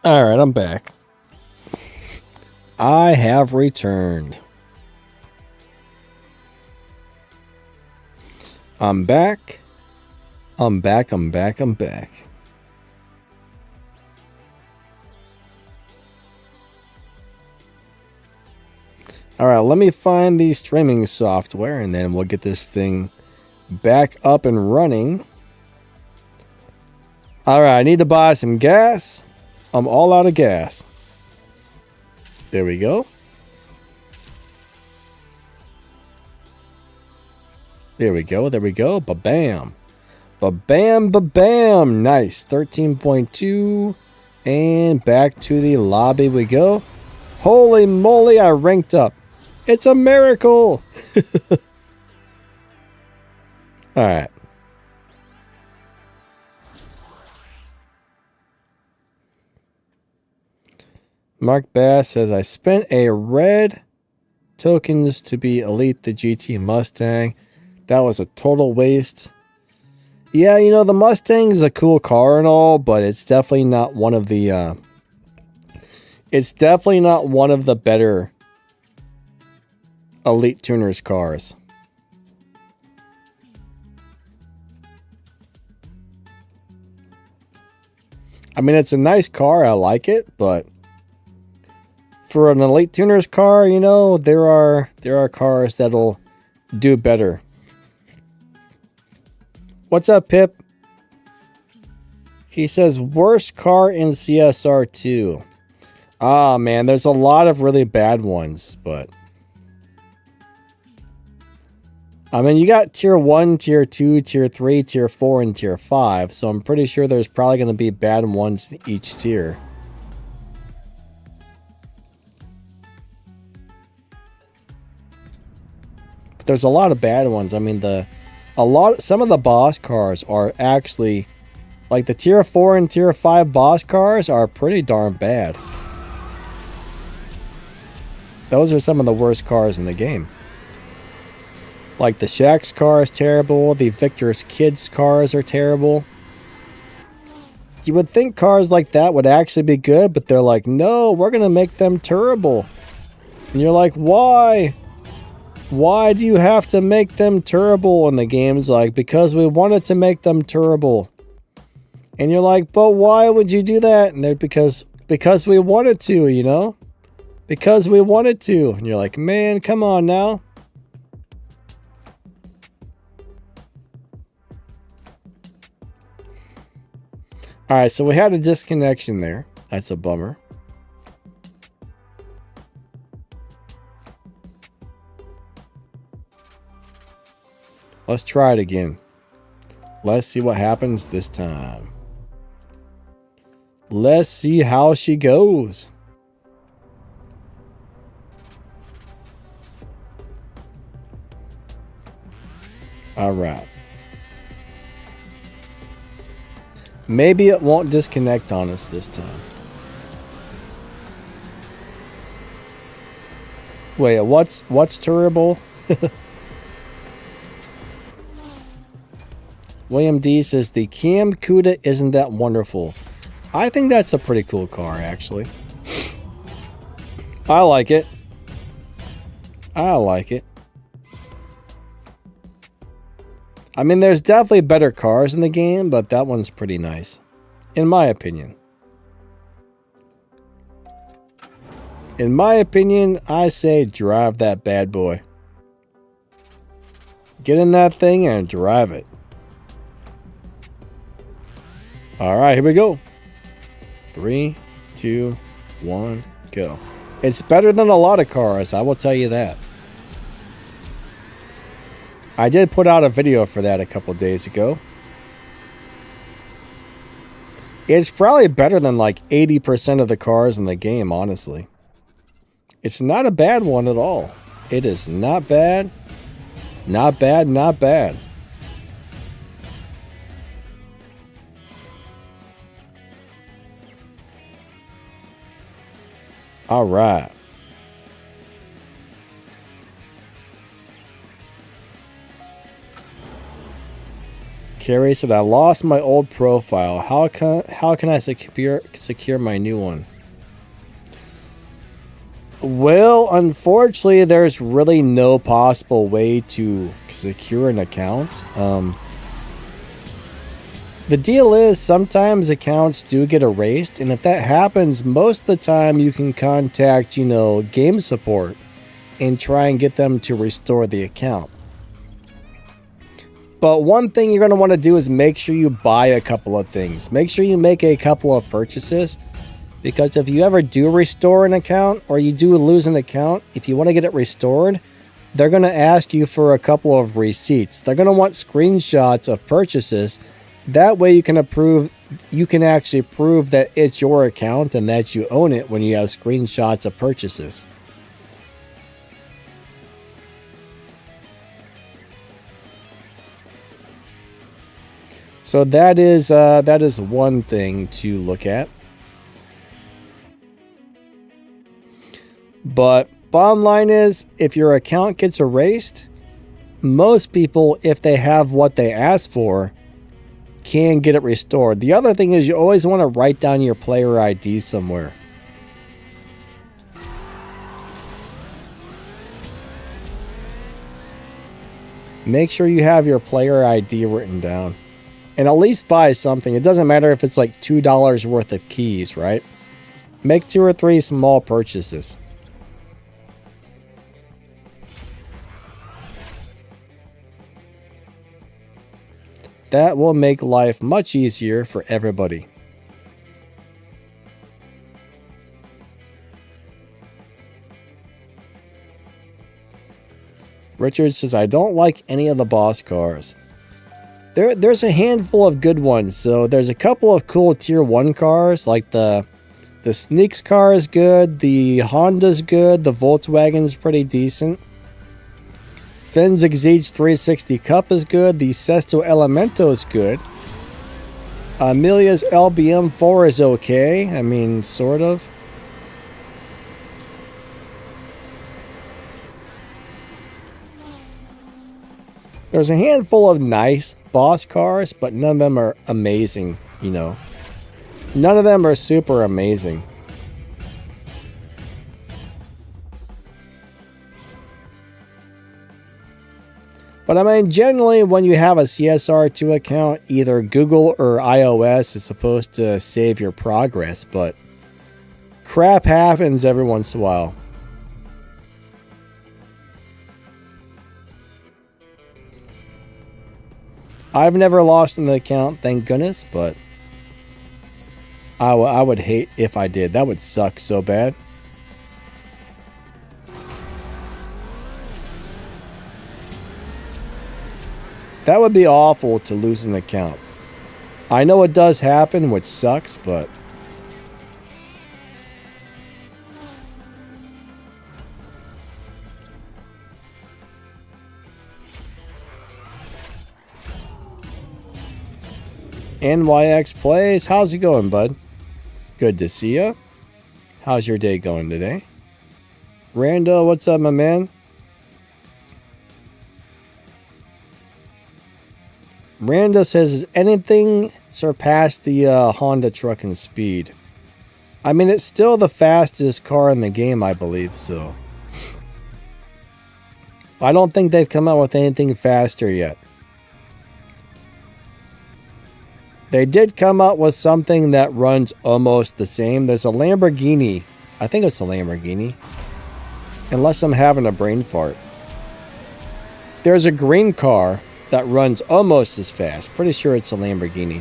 All right, I'm back. I have returned. I'm back. I'm back. I'm back. I'm back. All right, let me find the streaming software and then we'll get this thing back up and running. All right, I need to buy some gas. I'm all out of gas. There we go. There we go. There we go. Ba-bam. Ba-bam, ba-bam. Nice. 13.2. And back to the lobby we go. Holy moly, I ranked up. It's a miracle. All right. Mark Bass says, I spent a red tokens to be elite the GT Mustang. That was a total waste. Yeah, you know, the Mustang is a cool car and all, but it's definitely not one of the better elite tuners cars. I mean, it's a nice car. I like it, but for an elite tuners car, you know, there are cars that'll do better. What's up, Pip? He says, worst car in CSR2. Ah, man, there's a lot of really bad ones, but I mean, you got tier 1, tier 2, tier 3, tier 4, and tier 5, so I'm pretty sure there's probably going to be bad ones in each tier. But there's a lot of bad ones. I mean, some of the boss cars are actually, like the tier 4 and tier 5 boss cars are pretty darn bad. Those are some of the worst cars in the game. Like the Shaq's car is terrible. The Victor's Kids cars are terrible. You would think cars like that would actually be good, but they're like, no, we're going to make them terrible. And you're like, why? Why do you have to make them terrible? And the game's like, because we wanted to make them terrible. And you're like, but why would you do that? And they're because we wanted to, you know? Because we wanted to. And you're like, man, come on now. All right, so we had a disconnection there. That's a bummer. Let's try it again. Let's see what happens this time. Let's see how she goes. All right. Maybe it won't disconnect on us this time. Wait, what's terrible? William D says the Cam Cuda isn't that wonderful. I think that's a pretty cool car, actually. I like it. I like it. I mean, there's definitely better cars in the game, but that one's pretty nice, in my opinion. In my opinion, I say drive that bad boy. Get in that thing and drive it. All right, here we go. 3, 2, 1, go. It's better than a lot of cars, I will tell you that. I did put out a video for that a couple days ago. It's probably better than like 80% of the cars in the game, honestly. It's not a bad one at all. It is not bad. Not bad, not bad. All right. Carrie said, I lost my old profile. How can I secure my new one? Well, unfortunately, there's really no possible way to secure an account. The deal is sometimes accounts do get erased, and if that happens, most of the time you can contact, game support and try and get them to restore the account. But one thing you're going to want to do is make sure you buy a couple of things. Make sure you make a couple of purchases, because if you ever do restore an account or you do lose an account, if you want to get it restored, they're going to ask you for a couple of receipts. They're going to want screenshots of purchases. That way you can actually prove that it's your account and that you own it when you have screenshots of purchases. So that is one thing to look at. But bottom line is, if your account gets erased, most people, if they have what they asked for, can get it restored. The other thing is you always want to write down your player ID somewhere. Make sure you have your player ID written down. And at least buy something. It doesn't matter if it's like $2 worth of keys, right? Make 2 or 3 small purchases. That will make life much easier for everybody. Richard says, I don't like any of the boss cars. There's a handful of good ones. So there's a couple of cool tier 1 cars, like the Sneaks car is good, the Honda's good, the Volkswagen's pretty decent. Finn's Exige 360 Cup is good. The Sesto Elemento is good. Amelia's LBM4 is okay. I mean, sort of. There's a handful of nice boss cars, but none of them are amazing, None of them are super amazing. But I mean, generally, when you have a CSR2 account, either Google or iOS is supposed to save your progress, but crap happens every once in a while. I've never lost an account, thank goodness, but I would hate if I did. That would suck so bad. That would be awful to lose an account. I know it does happen, which sucks, but NYX Plays, how's it going, bud? Good to see ya. How's your day going today? Rando, what's up, my man? Rando says, has anything surpassed the Honda truck in speed? I mean, it's still the fastest car in the game, I believe, so. I don't think they've come out with anything faster yet. They did come out with something that runs almost the same. There's a Lamborghini. I think it's a Lamborghini. Unless I'm having a brain fart. There's a green car that runs almost as fast. Pretty sure it's a Lamborghini.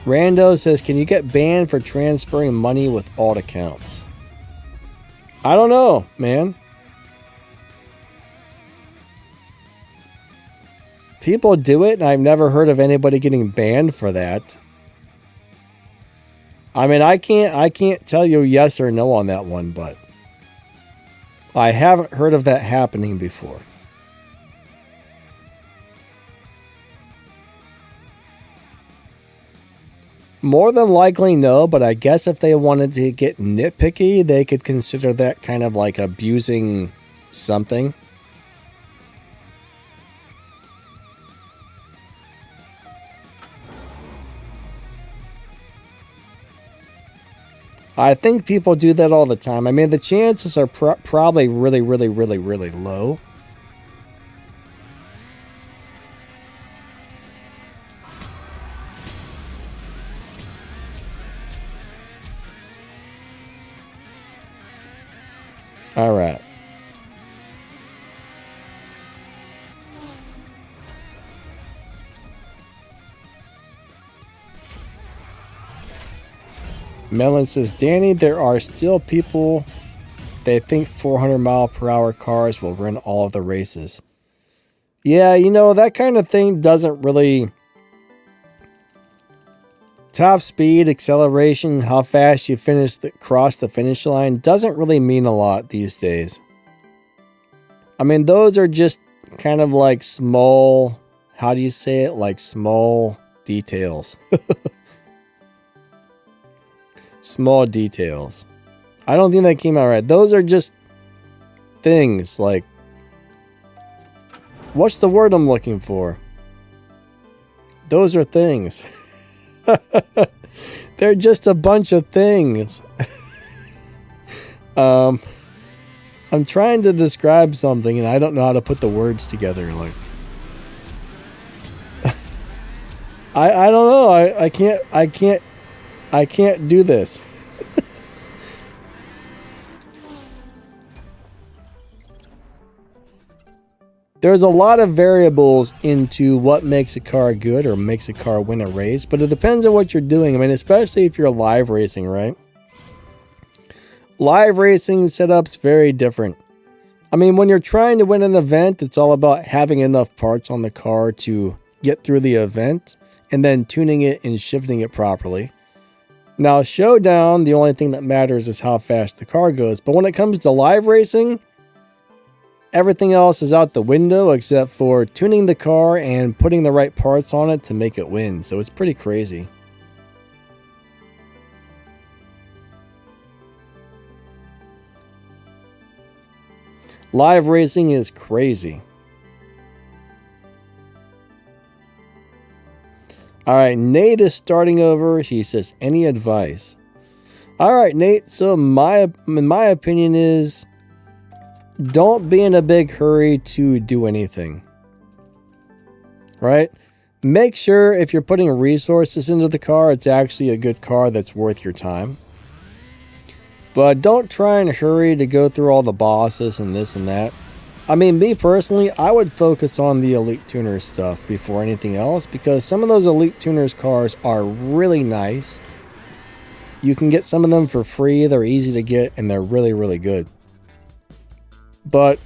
Rando says, can you get banned for transferring money with alt accounts? I don't know, man. People do it, and I've never heard of anybody getting banned for that. I mean, I can't tell you yes or no on that one, but I haven't heard of that happening before. More than likely, no, but I guess if they wanted to get nitpicky, they could consider that kind of like abusing something. I think people do that all the time. I mean, the chances are probably really, really, really, really low. All right. Melon says, Danny, there are still people, they think 400-mile-per-hour cars will win all of the races. Yeah, you know, that kind of thing doesn't really... Top speed, acceleration, how fast you cross the finish line doesn't really mean a lot these days. I mean, those are just kind of like small, how do you say it? Like small details. Small details. I don't think that came out right. Those are just things like... What's the word I'm looking for? Those are things. They're just a bunch of things. I'm trying to describe something and I don't know how to put the words together. Like, I don't know. I can't do this. There's a lot of variables into what makes a car good or makes a car win a race, but it depends on what you're doing. I mean, especially if you're live racing, right? Live racing setup's very different. I mean, when you're trying to win an event, it's all about having enough parts on the car to get through the event and then tuning it and shifting it properly. Now, showdown, the only thing that matters is how fast the car goes. But when it comes to live racing, everything else is out the window except for tuning the car and putting the right parts on it to make it win. So it's pretty crazy. Live racing is crazy. All right, Nate is starting over. He says, any advice? All right, Nate. So my opinion is, don't be in a big hurry to do anything. Right? Make sure if you're putting resources into the car, it's actually a good car that's worth your time. But don't try and hurry to go through all the bosses and this and that. I mean, me personally, I would focus on the Elite Tuners stuff before anything else, because some of those Elite Tuners cars are really nice. You can get some of them for free, they're easy to get, and they're really, really good. But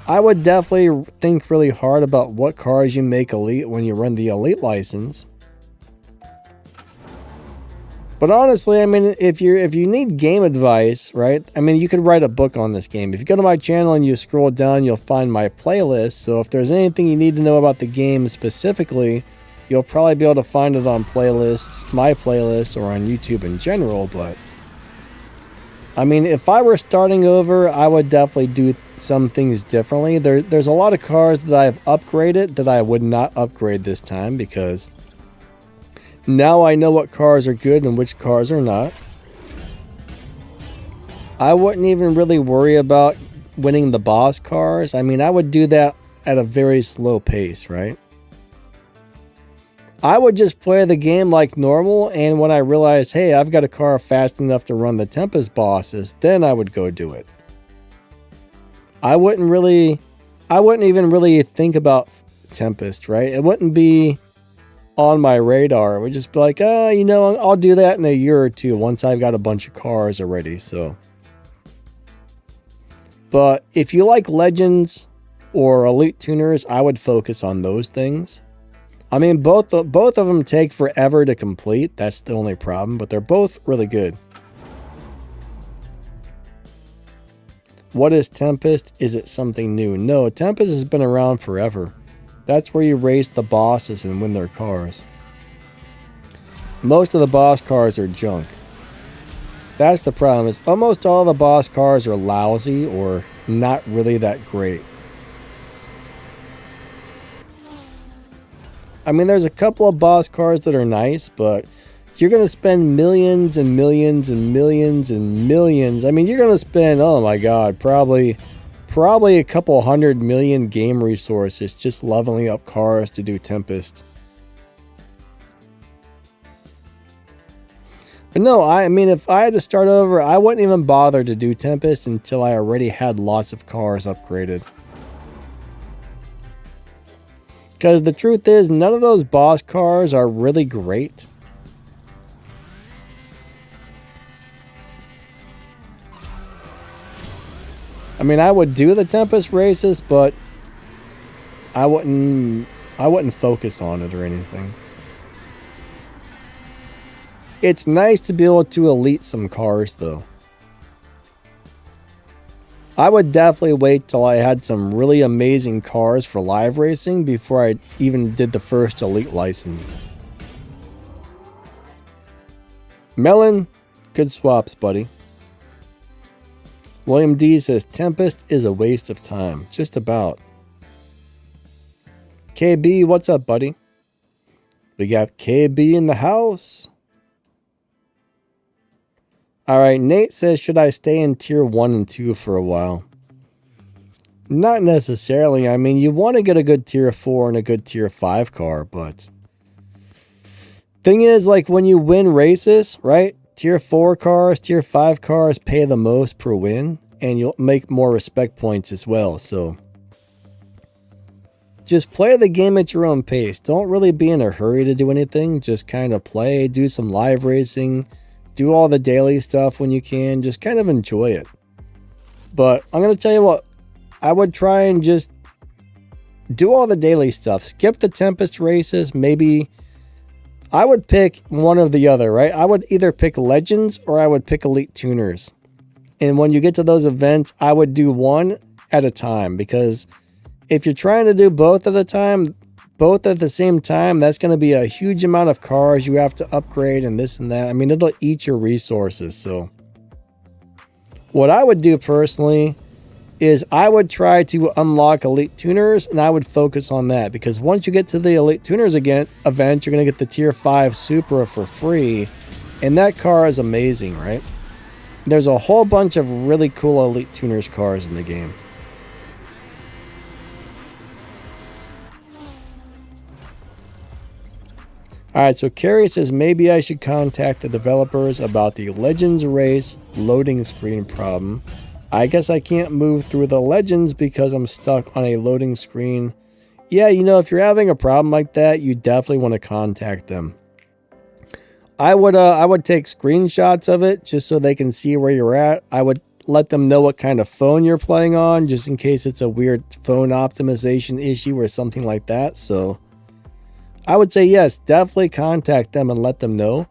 I would definitely think really hard about what cars you make Elite when you run the Elite license. But honestly, I mean, if you need game advice, right? I mean, you could write a book on this game. If you go to my channel and you scroll down, you'll find my playlist. So if there's anything you need to know about the game specifically, you'll probably be able to find it on playlists, my playlist, or on YouTube in general. But I mean, if I were starting over, I would definitely do some things differently. There's a lot of cars that I've upgraded that I would not upgrade this time, because now I know what cars are good and which cars are not. I wouldn't even really worry about winning the boss cars. I mean, I would do that at a very slow pace, right? I would just play the game like normal, and when I realized, hey, I've got a car fast enough to run the Tempest bosses, then I would go do it. I wouldn't even really think about Tempest, right? It wouldn't be on my radar. It would just be like, you know, I'll do that in a year or two once I've got a bunch of cars already. So, but if you like Legends or Elite Tuners, I would focus on those things. I mean, both of them take forever to complete. That's the only problem, but they're both really good. What is Tempest? Is it something new? No, Tempest has been around forever. That's where you race the bosses and win their cars. most of the boss cars are junk. That's the problem, is almost all the boss cars are lousy or not really that great. I mean, there's a couple of boss cars that are nice, but you're going to spend millions and millions and millions and millions. I mean, you're going to spend, oh my God, probably a couple 100 million game resources just leveling up cars to do Tempest. But no, I mean, if I had to start over, I wouldn't even bother to do Tempest until I already had lots of cars upgraded. Because the truth is, none of those boss cars are really great. I mean, I would do the Tempest races, but I wouldn't focus on it or anything. It's nice to be able to elite some cars, though. I would definitely wait till I had some really amazing cars for live racing before I even did the first elite license. Melon, good swaps, buddy. William D says, Tempest is a waste of time. Just about. KB, what's up, buddy? We got KB in the house. Alright, Nate says, should I stay in tier 1 and 2 for a while? Not necessarily. I mean, you want to get a good tier 4 and a good tier 5 car, but thing is, like, when you win races, right? Tier 4 cars, tier 5 cars pay the most per win, and you'll make more respect points as well, so just play the game at your own pace. Don't really be in a hurry to do anything. Just kind of play, do some live racing, do all the daily stuff when you can. Just kind of enjoy it. But I'm going to tell you what, I would try and just do all the daily stuff. Skip the Tempest races. Maybe I would pick one or the other, right? I would either pick Legends or I would pick Elite Tuners. And when you get to those events, I would do one at a time, because if you're trying to do both at a time, both at the same time, that's going to be a huge amount of cars you have to upgrade and this and that. I mean, it'll eat your resources. So what I would do personally is I would try to unlock Elite Tuners, and I would focus on that, because once you get to the Elite Tuners event, you're going to get the tier 5 Supra for free, and that car is amazing, right? There's a whole bunch of really cool Elite Tuners cars in the game. Alright, so Carrie says, maybe I should contact the developers about the Legends race loading screen problem. I guess I can't move through the Legends because I'm stuck on a loading screen. Yeah, you know, if you're having a problem like that, you definitely want to contact them. I would take screenshots of it just so they can see where you're at. I would let them know what kind of phone you're playing on, just in case it's a weird phone optimization issue or something like that. So I would say yes, definitely contact them and let them know.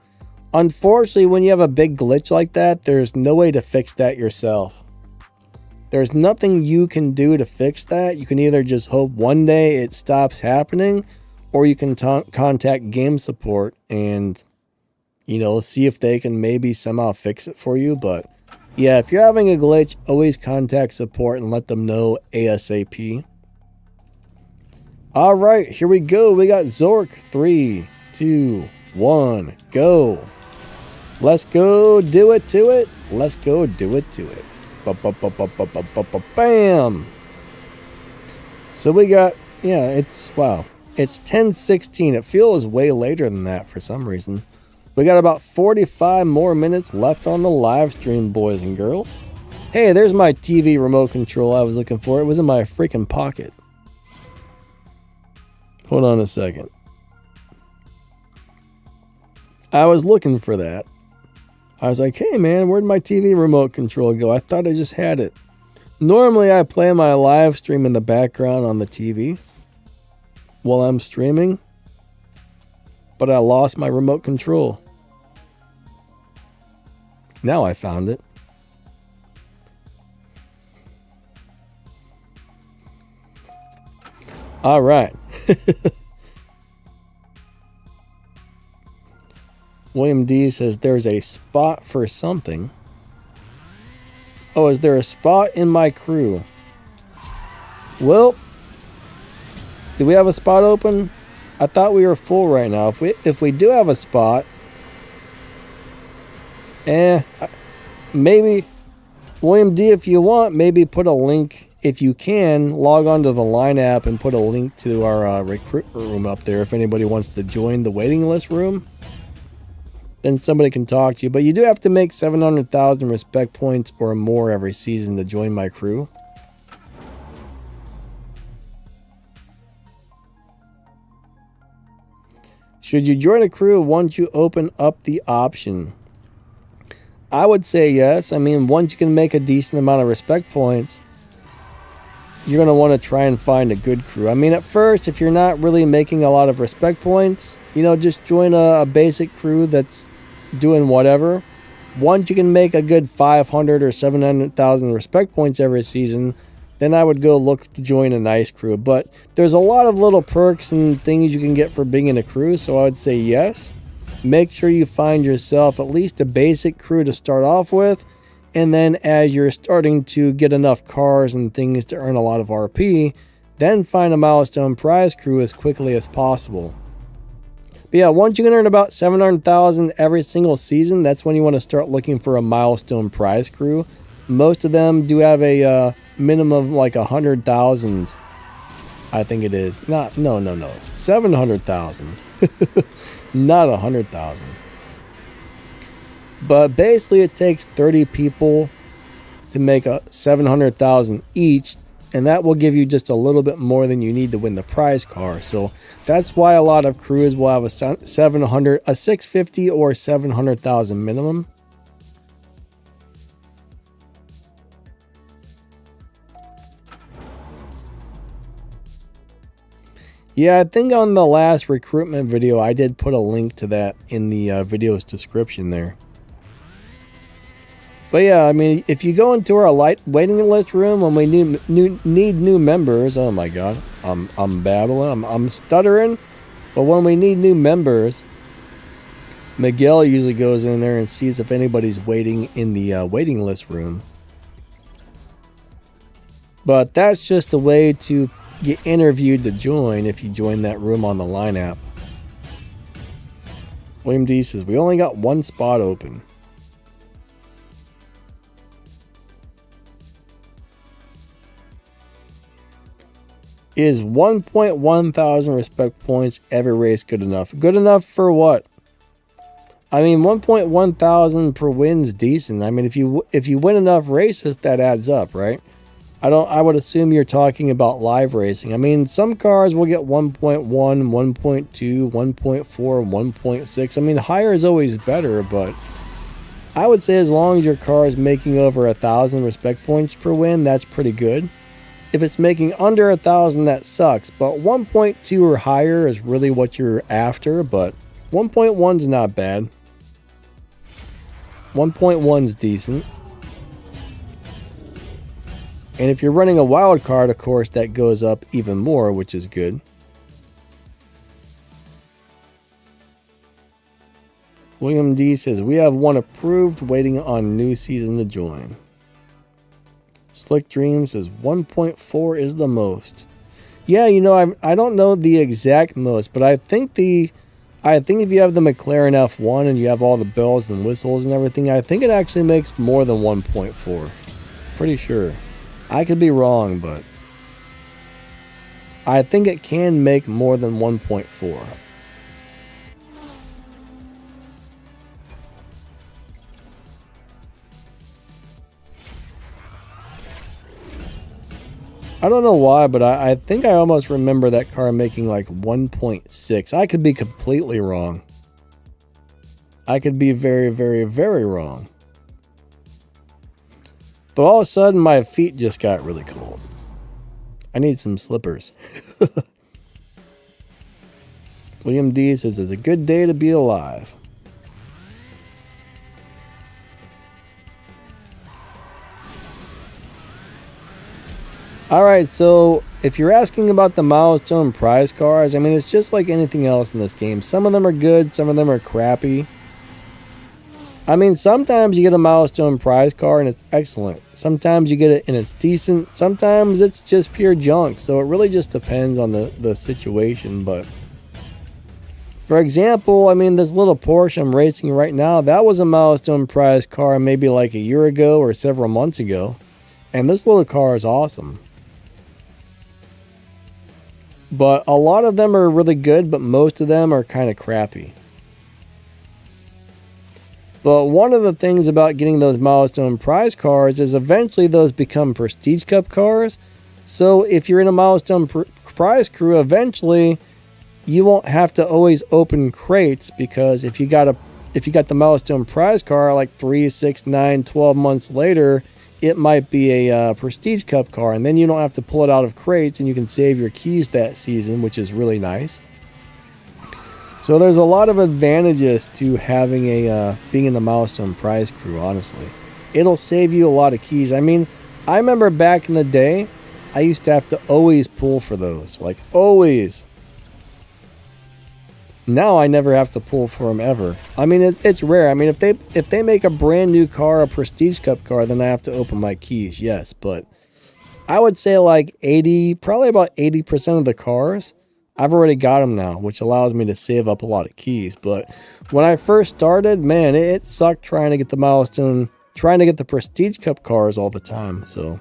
Unfortunately, when you have a big glitch like that, there's no way to fix that yourself. There's nothing you can do to fix that. You can either just hope one day it stops happening, or you can contact game support and, you know, see if they can maybe somehow fix it for you. But yeah, if you're having a glitch, always contact support and let them know ASAP. All right, here we go. We got Zork. 3, 2, 1, go. Let's go do it to it. Let's go do it to it. Bam. So we got, yeah, it's, wow. It's 10:16. It feels way later than that for some reason. We got about 45 more minutes left on the live stream, boys and girls. Hey, there's my TV remote control I was looking for. It was in my freaking pocket. Hold on a second. I was looking for that. I was like, hey man, where'd my TV remote control go? I thought I just had it. Normally I play my live stream in the background on the TV while I'm streaming, but I lost my remote control. Now I found it. All right. William D says there's a spot for something. Oh, is there a spot in my crew? Well, do we have a spot open? I thought we were full right now. If we do have a spot, maybe William D, if you want, maybe put a link. If you can, log on to the Line app and put a link to our recruitment room up there. If anybody wants to join the waiting list room, then somebody can talk to you. But you do have to make 700,000 respect points or more every season to join my crew. Should you join a crew once you open up the option? I would say yes. I mean, once you can make a decent amount of respect points, you're going to want to try and find a good crew. I mean, at first, if you're not really making a lot of respect points, you know, just join a basic crew that's doing whatever. Once you can make a good 500 or 700,000 respect points every season, then I would go look to join a nice crew. But there's a lot of little perks and things you can get for being in a crew, so I would say yes. Make sure you find yourself at least a basic crew to start off with, and then as you're starting to get enough cars and things to earn a lot of RP, then find a milestone prize crew as quickly as possible. But yeah, once you can earn about 700,000 every single season, that's when you want to start looking for a milestone prize crew. Most of them do have a minimum of like 100,000. I think it is. No. 700,000. Not 100,000. But basically it takes 30 people to make a 700,000 each, and that will give you just a little bit more than you need to win the prize car. So that's why a lot of crews will have a 650 or 700,000 minimum. Yeah, I think on the last recruitment video, I did put a link to that in the video's description there. But yeah, I mean, if you go into our waiting list room when we need new members, oh my god, I'm babbling, I'm stuttering. But when we need new members, Miguel usually goes in there and sees if anybody's waiting in the waiting list room. But that's just a way to get interviewed to join if you join that room on the Line app. William D says, we only got one spot open. Is 1.1 thousand respect points every race good enough? Good enough for what? I mean, 1.1 thousand per win's decent. I mean, if you win enough races, that adds up, right? I would assume you're talking about live racing. I mean, some cars will get 1.1, 1.2, 1.4, 1.6. I mean, higher is always better, but I would say as long as your car is making over 1,000 respect points per win, that's pretty good. If it's making under 1,000, that sucks, but 1.2 or higher is really what you're after, but 1.1 is not bad. 1.1 is decent. And if you're running a wild card, of course, that goes up even more, which is good. William D says, we have one approved, waiting on new season to join. Slick Dream says 1.4 is the most. Yeah, you know, I don't know the exact most, but I think if you have the McLaren F1 and you have all the bells and whistles and everything, I think it actually makes more than 1.4. Pretty sure. I could be wrong, but I think it can make more than 1.4. I don't know why, but I think I almost remember that car making like 1.6. I could be completely wrong. I could be very, very, very wrong. But all of a sudden, my feet just got really cold. I need some slippers. William D says, it's a good day to be alive. Alright, so if you're asking about the milestone prize cars, I mean, it's just like anything else in this game. Some of them are good, some of them are crappy. I mean, sometimes you get a milestone prize car and it's excellent. Sometimes you get it and it's decent. Sometimes it's just pure junk. So it really just depends on the situation. But for example, I mean, this little Porsche I'm racing right now, that was a milestone prize car maybe like a year ago or several months ago. And this little car is awesome. But a lot of them are really good, but most of them are kind of crappy. But one of the things about getting those milestone prize cars is eventually those become Prestige Cup cars. So if you're in a milestone prize crew, eventually you won't have to always open crates, because if you got the milestone prize car like 3, 6, 9, 12 months later, it might be a Prestige Cup car, and then you don't have to pull it out of crates and you can save your keys that season, which is really nice. So there's a lot of advantages to having being in the milestone prize crew, honestly. It'll save you a lot of keys. I mean, I remember back in the day, I used to have to always pull for those. Like, always. Now I never have to pull for them ever. I mean, it's rare. I mean, if they make a brand new car, a Prestige Cup car, then I have to open my keys, yes. But I would say like probably about 80% of the cars, I've already got them now, which allows me to save up a lot of keys. But when I first started, man, it sucked trying to get the Prestige Cup cars all the time. So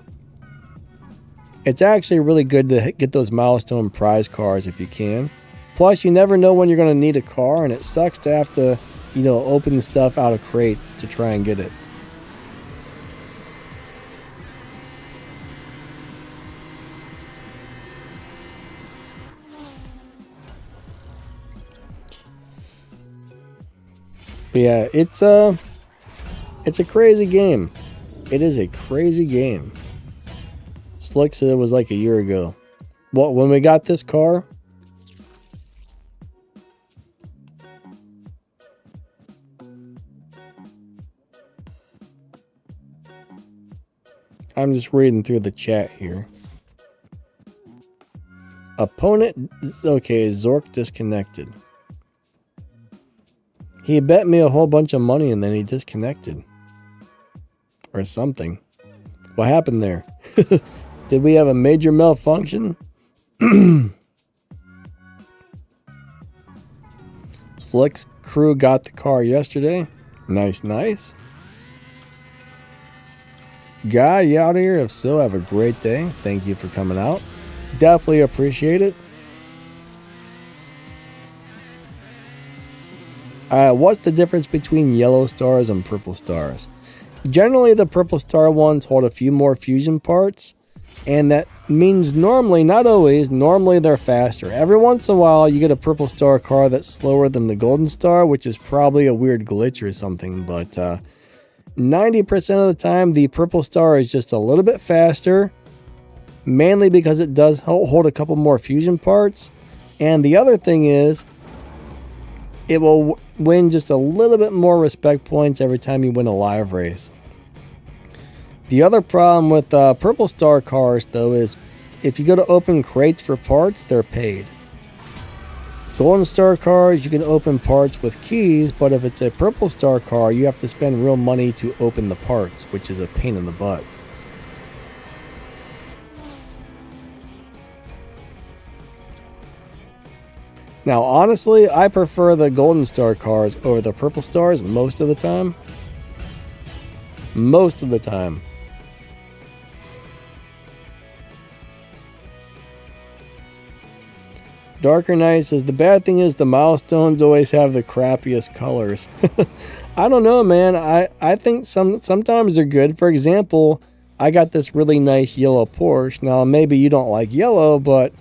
it's actually really good to get those milestone prize cars if you can. Plus, you never know when you're going to need a car, and it sucks to have to, open stuff out of crates to try and get it. But yeah, it's a crazy game. It is a crazy game. Slick said it was like a year ago. Well, when we got this car, I'm just reading through the chat here. Opponent, okay, Zork disconnected. He bet me a whole bunch of money and then he disconnected. Or something. What happened there? Did we have a major malfunction? Slick's crew got the car yesterday. Nice, nice. Guy, you out here? If so, have a great day. Thank you for coming out. Definitely appreciate it. What's the difference between yellow stars and purple stars? Generally, the purple star ones hold a few more fusion parts, and that means normally, not always, normally they're faster. Every once in a while, you get a purple star car that's slower than the golden star, which is probably a weird glitch or something, but 90% of the time, the purple star is just a little bit faster, mainly because it does hold a couple more fusion parts, and the other thing is, it will win just a little bit more respect points every time you win a live race. The other problem with purple star cars, though, is if you go to open crates for parts, they're paid. Golden star cars, you can open parts with keys, but if it's a purple star car, you have to spend real money to open the parts, which is a pain in the butt. Now, honestly, I prefer the golden star cars over the purple stars most of the time. Most of the time. Darker Knight says, the bad thing is the milestones always have the crappiest colors. I don't know, man. I think sometimes they're good. For example, I got this really nice yellow Porsche. Now, maybe you don't like yellow, but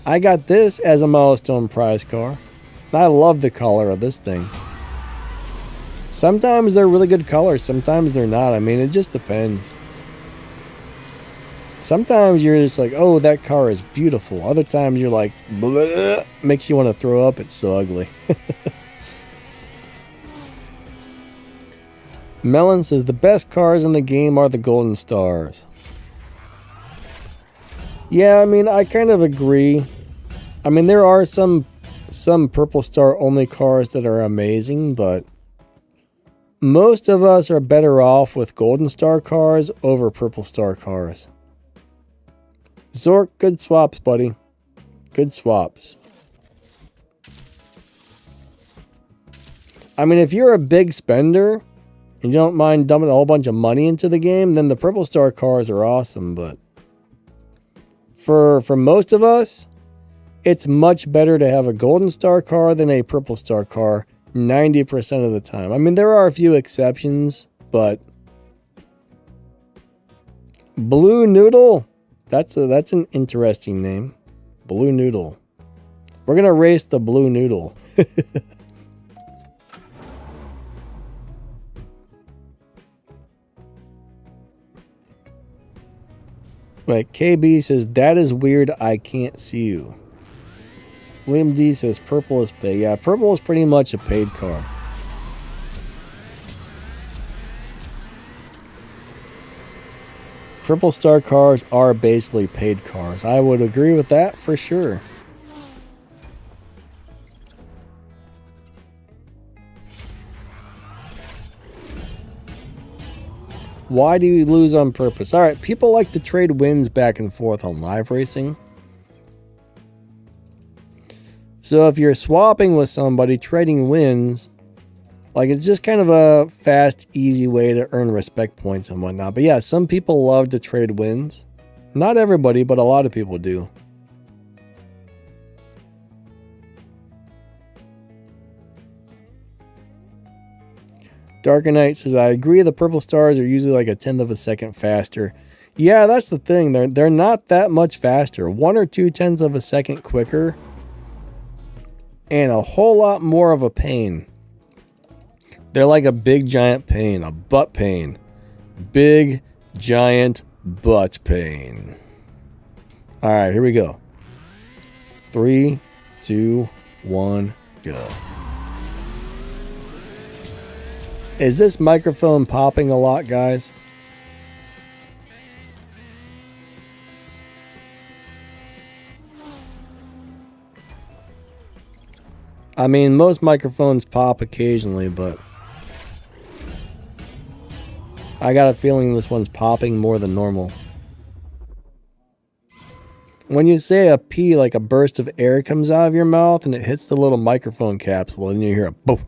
I got this as a milestone prize car. I love the color of this thing. Sometimes they're really good colors, sometimes they're not. I mean, it just depends. Sometimes you're just like, oh, that car is beautiful. Other times you're like, bleh, makes you want to throw up. It's so ugly. Melon says, the best cars in the game are the golden stars. Yeah, I mean, I kind of agree. I mean, there are some purple star only cars that are amazing, but most of us are better off with golden star cars over purple star cars. Zork, good swaps, buddy. Good swaps. I mean, if you're a big spender and you don't mind dumping a whole bunch of money into the game, then the purple star cars are awesome. But for most of us, it's much better to have a golden star car than a purple star car 90% of the time. I mean, there are a few exceptions, but Blue Noodle, that's an interesting name. Blue Noodle. We're going to race the Blue Noodle. Wait, KB says, that is weird, I can't see you. William D says, purple is paid. Yeah, purple is pretty much a paid car. Purple star cars are basically paid cars. I would agree with that for sure. Why do you lose on purpose? Alright, people like to trade wins back and forth on live racing. So if you're swapping with somebody, trading wins, like it's just kind of a fast, easy way to earn respect points and whatnot. But yeah, some people love to trade wins. Not everybody, but a lot of people do. Darker Knight says, I agree the purple stars are usually like a 1/10 of a second faster. Yeah, that's the thing. They're not that much faster. 1 or 2 tenths of a second quicker. And a whole lot more of a pain. They're like a big giant pain, a butt pain. Big giant butt pain. Alright, here we go. 3, 2, 1, go. Is this microphone popping a lot, guys? I mean, most microphones pop occasionally, but I got a feeling this one's popping more than normal. When you say a P, like a burst of air comes out of your mouth and it hits the little microphone capsule and you hear a boom.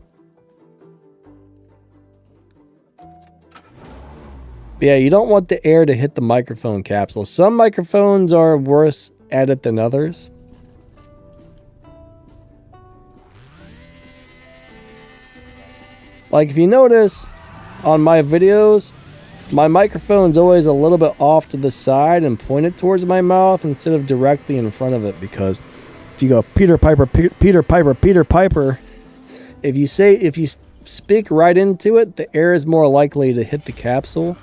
But yeah, you don't want the air to hit the microphone capsule. Some microphones are worse at it than others. Like if you notice on my videos, my microphone's always a little bit off to the side and pointed towards my mouth instead of directly in front of it, because if you go Peter Piper, Peter Piper, Peter Piper, if you speak right into it, the air is more likely to hit the capsule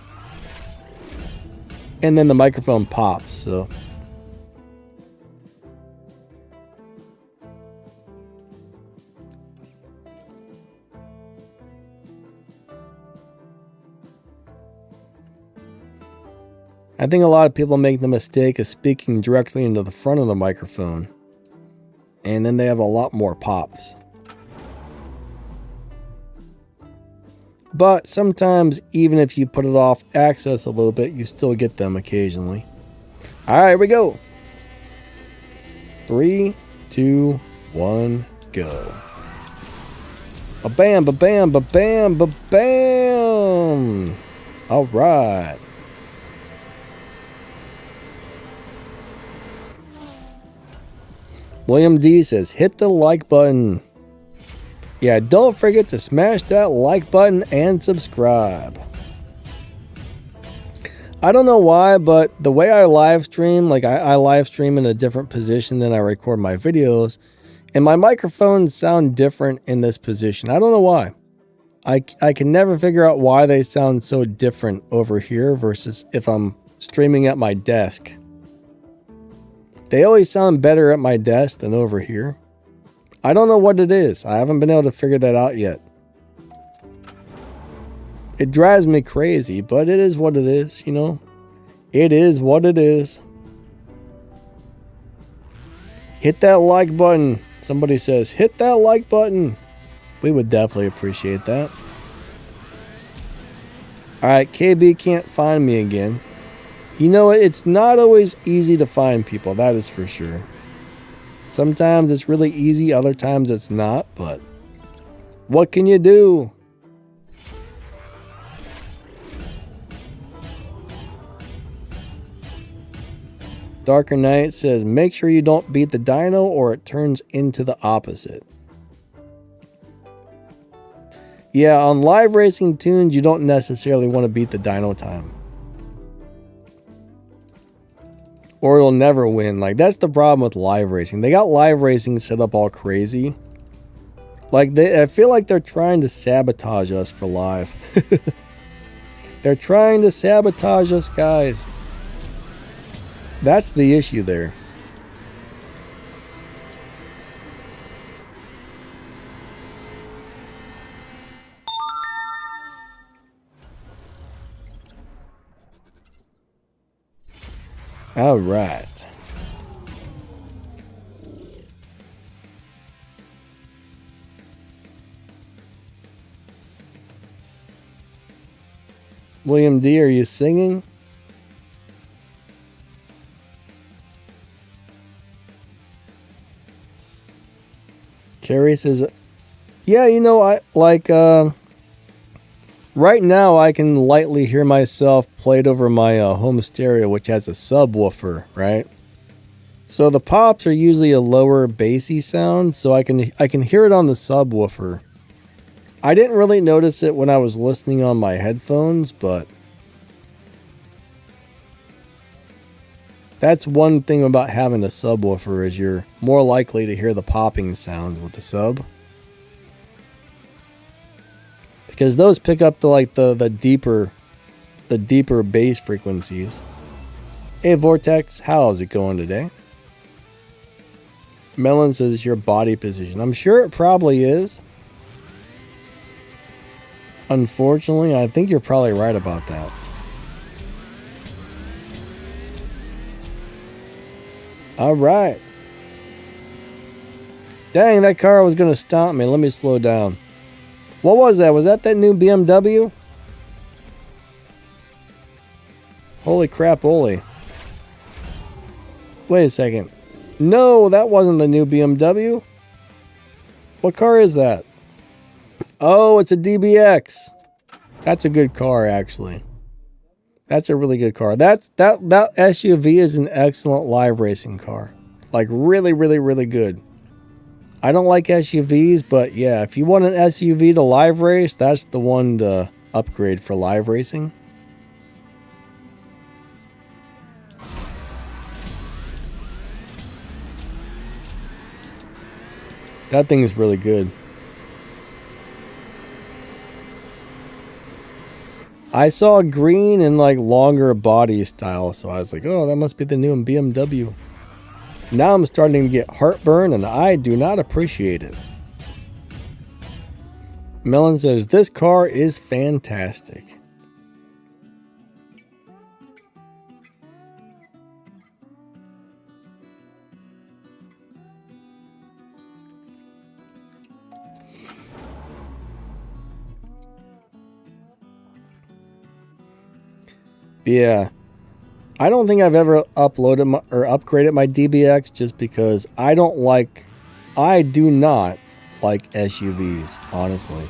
and then the microphone pops. So I think a lot of people make the mistake of speaking directly into the front of the microphone, and then they have a lot more pops. But sometimes, even if you put it off axis a little bit, you still get them occasionally. Alright, here we go. 3, 2, 1, go. Ba-bam, ba-bam, ba-bam, ba-bam. Alright. William D says, hit the like button. Yeah, don't forget to smash that like button and subscribe. I don't know why, but the way I live stream, like I live stream in a different position than I record my videos, and my microphones sound different in this position. I don't know why. I can never figure out why they sound so different over here versus if I'm streaming at my desk. They always sound better at my desk than over here. I don't know what it is. I haven't been able to figure that out yet. It drives me crazy, but it is what it is, you know? It is what it is. Hit that like button. Somebody says, hit that like button. We would definitely appreciate that. Alright, KB can't find me again. You know what? It's not always easy to find people, that is for sure. Sometimes it's really easy, other times it's not, but what can you do? Darker Knight says, make sure you don't beat the dino or it turns into the opposite. Yeah, on live racing tunes, you don't necessarily want to beat the dino time. Or you'll never win. Like, that's the problem with live racing. They got live racing set up all crazy. Like, I feel like they're trying to sabotage us for live. They're trying to sabotage us, guys. That's the issue there. All right. William D, are you singing? Carrie says, yeah, you know, I like, right now I can lightly hear myself played over my home stereo, which has a subwoofer, right? So the pops are usually a lower bassy sound, so I can hear it on the subwoofer. I didn't really notice it when I was listening on my headphones, but that's one thing about having a subwoofer is you're more likely to hear the popping sounds with the sub. Because those pick up the deeper bass frequencies. Hey Vortex, how's it going today? Melon says it's your body position. I'm sure it probably is. Unfortunately, I think you're probably right about that. All right. Dang, that car was going to stomp me. Let me slow down. What was that? Was that new BMW? Holy crap, Oli. Wait a second. No, that wasn't the new BMW. What car is that? Oh, it's a DBX. That's a good car, actually. That's a really good car. That SUV is an excellent live racing car. Like, really, really, really good. I don't like SUVs, but yeah, if you want an SUV to live race, that's the one to upgrade for live racing. That thing is really good. I saw green and like longer body style, so I was like, oh, that must be the new BMW. Now I'm starting to get heartburn and I do not appreciate it. Melon says, this car is fantastic. Yeah. I don't think I've ever uploaded or upgraded my DBX just because I do not like SUVs, honestly.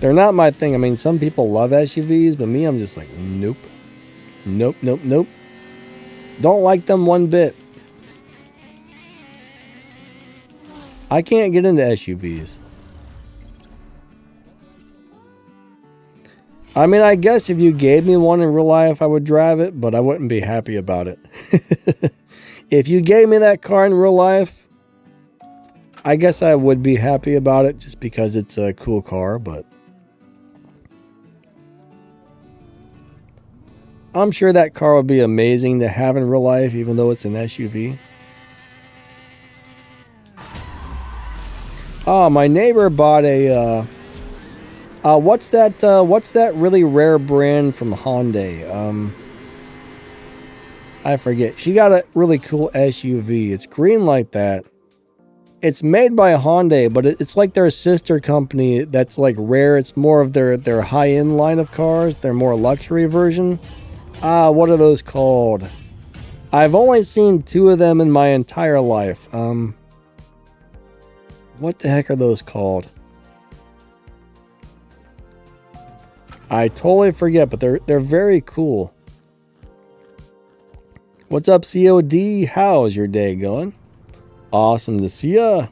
They're not my thing. I mean, some people love SUVs, but me, I'm just like, nope. Nope, nope, nope. Don't like them one bit. I can't get into SUVs. I mean, I guess if you gave me one in real life, I would drive it, but I wouldn't be happy about it. If you gave me that car in real life, I guess I would be happy about it just because it's a cool car, but I'm sure that car would be amazing to have in real life, even though it's an SUV. Oh, my neighbor bought a, what's that really rare brand from Hyundai? I forget. She got a really cool SUV. It's green like that. It's made by Hyundai, but it's like their sister company that's like rare. It's more of their high-end line of cars, their more luxury version. What are those called? I've only seen 2 of them in my entire life. What the heck are those called? I totally forget, but they're very cool. What's up, COD? How's your day going? Awesome to see ya.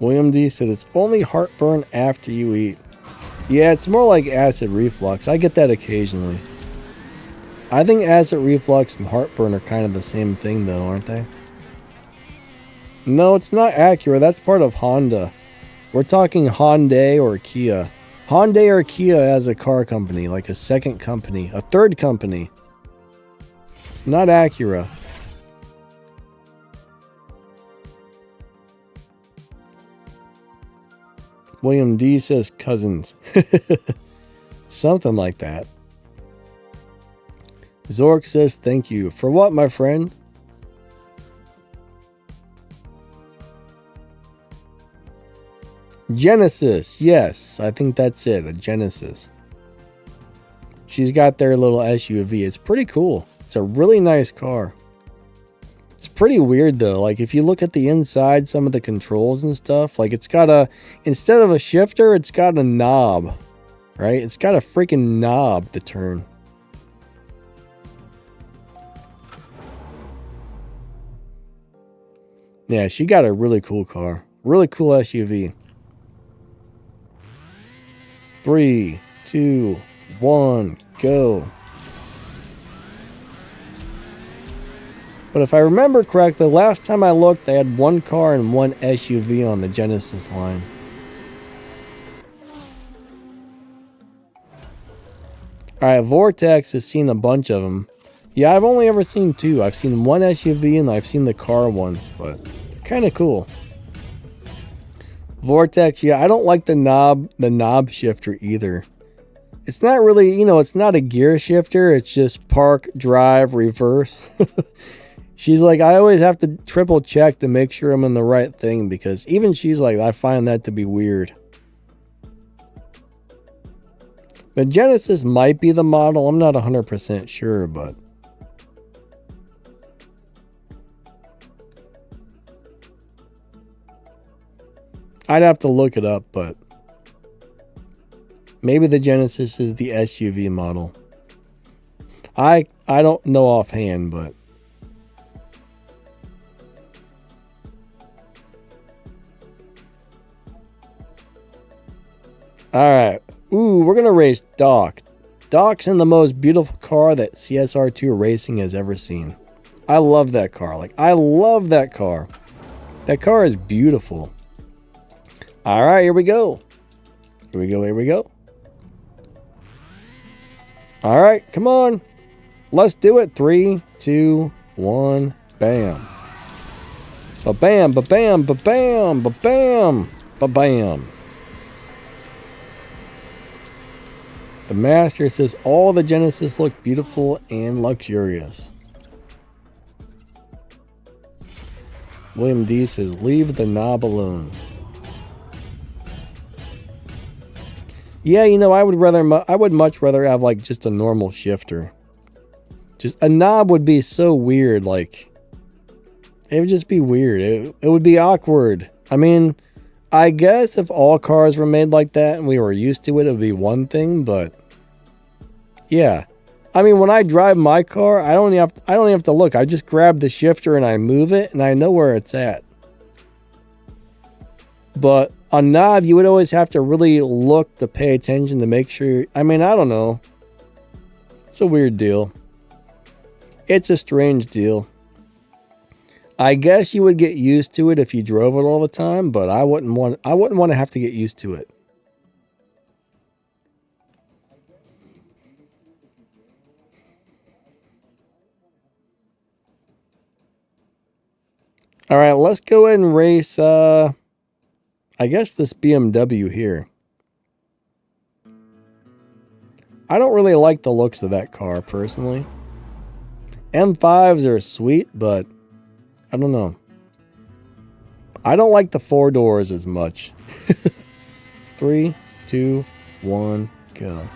William D said it's only heartburn after you eat. Yeah, it's more like acid reflux. I get that occasionally. I think acid reflux and heartburn are kind of the same thing though, aren't they? No, it's not Acura. That's part of Honda. We're talking Hyundai or Kia. Hyundai or Kia as a car company, like a second company, a third company. It's not Acura. William D says cousins. Something like that. Zork says thank you. For what, my friend? Genesis. Yes, I think that's it. A Genesis. She's got their little SUV. It's pretty cool. It's a really nice car. It's pretty weird though. Like if you look at the inside, some of the controls and stuff, like it's got a, instead of a shifter, it's got a knob, right? It's got a freaking knob to turn. Yeah, she got a really cool car. Really cool SUV. 3, 2, 1, go. But if I remember correctly, last time I looked, they had 1 car and 1 SUV on the Genesis line. Alright, Vortex has seen a bunch of them. Yeah, I've only ever seen 2. I've seen 1 SUV and I've seen the car once, but kind of cool. Vortex, yeah, I don't like the knob shifter either. It's not really, you know, it's not a gear shifter. It's just park, drive, reverse. She's like, I always have to triple check to make sure I'm in the right thing because even she's like, I find that to be weird. The Genesis might be the model. I'm not 100% sure, but I'd have to look it up, but maybe the Genesis is the SUV model. I don't know offhand, but alright. Ooh, we're gonna race Doc. Doc's in the most beautiful car that CSR2 Racing has ever seen. I love that car. Like, I love that car. That car is beautiful. Alright, here we go. Here we go, here we go. Alright, come on. Let's do it. 3, 2, 1, bam. Ba-bam, ba-bam, ba-bam, ba-bam, ba-bam. The Master says all the Genesis look beautiful and luxurious. William D says leave the knob alone. Yeah, you know, I would much rather have like just a normal shifter. Just a knob would be so weird, like it would just be weird. It would be awkward. I mean, I guess if all cars were made like that and we were used to it, it would be one thing, but yeah. I mean, when I drive my car, I don't even have to look. I just grab the shifter and I move it and I know where it's at. But a knob, you would always have to really look to pay attention to make sure. I mean, I don't know. It's a weird deal. It's a strange deal. I guess you would get used to it if you drove it all the time, but I wouldn't want to have to get used to it. All right, let's go ahead and race, I guess this BMW here. I don't really like the looks of that car, personally. M5s are sweet, but I don't know. I don't like the 4 doors as much. 3, 2, 1, go.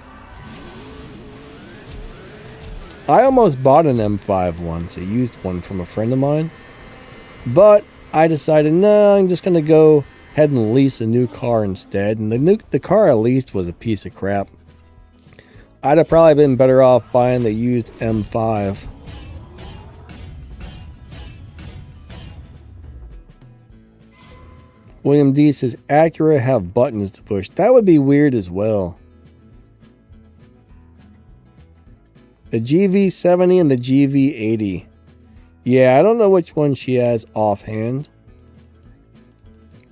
I almost bought an M5 once, a used one from a friend of mine. But I decided, no, I'm just going to go ahead and lease a new car instead. And the car I leased was a piece of crap. I'd have probably been better off buying the used M5. William D says, Acura have buttons to push. That would be weird as well. The GV70 and the GV80. Yeah, I don't know which one she has offhand.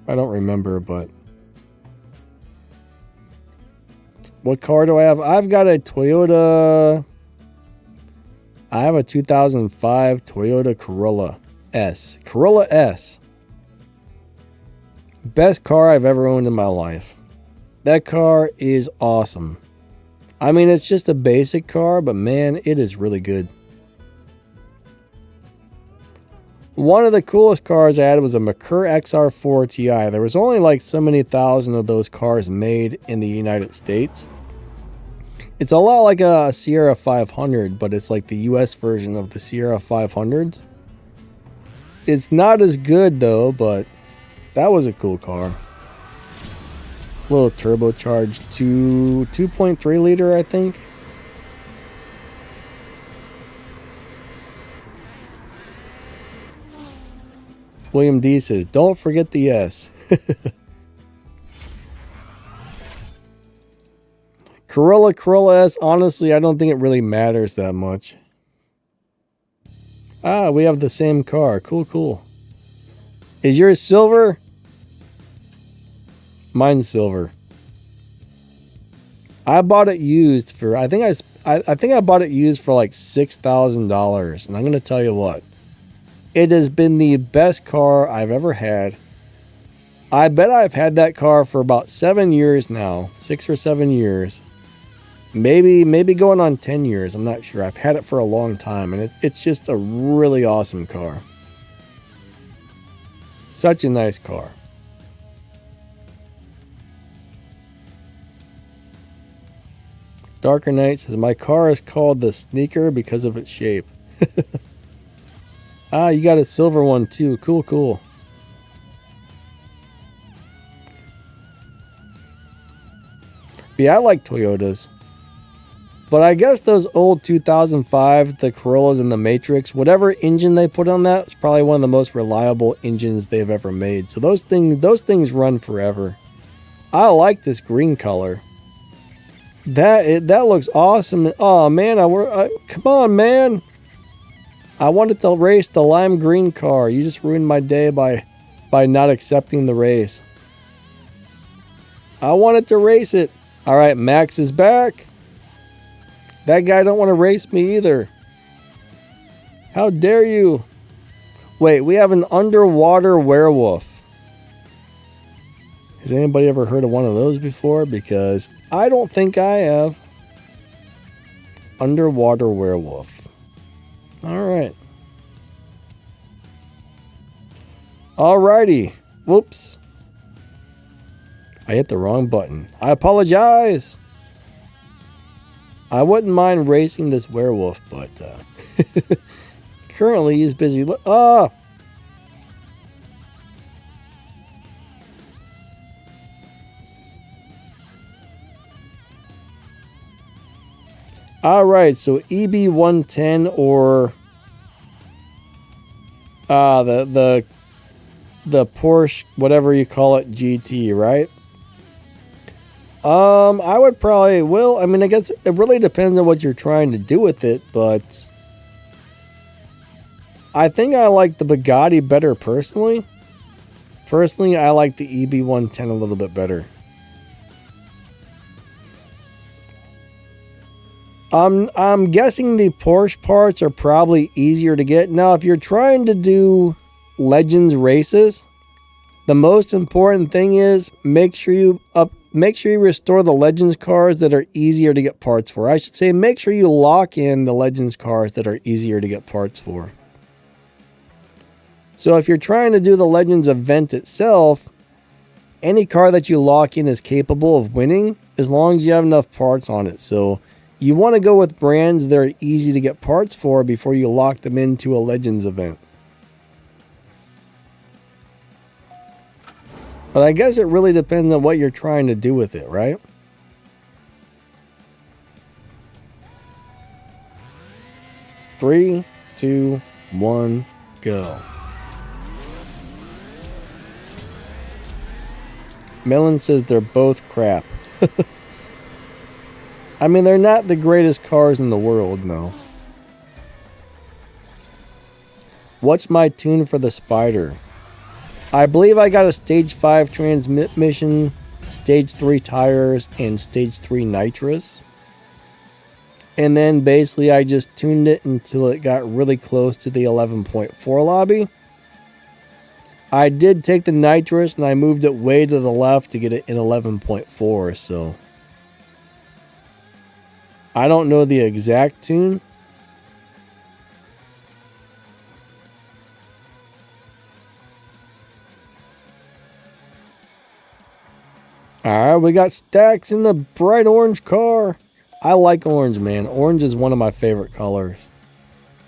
I don't remember, but... What car do I have? I've got a Toyota... I have a 2005 Toyota Corolla S. Corolla S. Best car I've ever owned in my life. That car is awesome. I mean, it's just a basic car, but man, it is really good. One of the coolest cars I had was a Merkur XR4 Ti. There was only like so many thousand of those cars made in the United States. It's a lot like a Sierra 500, but it's like the US version of the Sierra 500s. It's not as good though, but that was a cool car. Little turbocharged 2.3 liter, I think. William D says, don't forget the S. Corolla S, honestly, I don't think it really matters that much. Ah, we have the same car. Cool, cool. Is yours silver? Mine's silver. I bought it used for, I think I bought it used for like $6,000. And I'm going to tell you what. It has been the best car I've ever had. I bet I've had that car for about 7 years now. 6 or 7 years. Maybe going on 10 years. I'm not sure. I've had it for a long time. And it's just a really awesome car. Such a nice car. Darker Knight says, my car is called the Sneaker because of its shape. Ah, you got a silver one too. Cool, cool. Yeah, I like Toyotas. But I guess those old 2005, the Corollas and the Matrix, whatever engine they put on that is probably one of the most reliable engines they've ever made. So those things run forever. I like this green color. That looks awesome. Oh man, come on, man. I wanted to race the lime green car. You just ruined my day by not accepting the race. I wanted to race it. All right, Max is back. That guy don't want to race me either. How dare you? Wait, we have an underwater werewolf. Has anybody ever heard of one of those before? Because I don't think I have. Underwater werewolf. All right. Alrighty. Whoops. I hit the wrong button. I apologize. I wouldn't mind racing this werewolf, but currently he's busy. Ah! All right, so EB110 or the Porsche, whatever you call it, GT, right? I would probably, well, I mean, I guess it really depends on what you're trying to do with it, but I think I like the Bugatti better personally. Personally, I like the EB110 a little bit better. I'm guessing the Porsche parts are probably easier to get. Now, if you're trying to do Legends races, the most important thing is make sure you restore the Legends cars that are easier to get parts for. I should say make sure you lock in the Legends cars that are easier to get parts for. So if you're trying to do the Legends event itself, any car that you lock in is capable of winning as long as you have enough parts on it. So you want to go with brands that are easy to get parts for before you lock them into a Legends event. But I guess it really depends on what you're trying to do with it, right? Three, two, one, go. Melon says they're both crap. I mean, they're not the greatest cars in the world, no. What's my tune for the Spider? I believe I got a stage 5 transmission, stage 3 tires, and stage 3 nitrous. And then basically I just tuned it until it got really close to the 11.4 lobby. I did take the nitrous and I moved it way to the left to get it in 11.4, so I don't know the exact tune. Alright, we got Stacks in the bright orange car. I like orange, man. Orange is one of my favorite colors.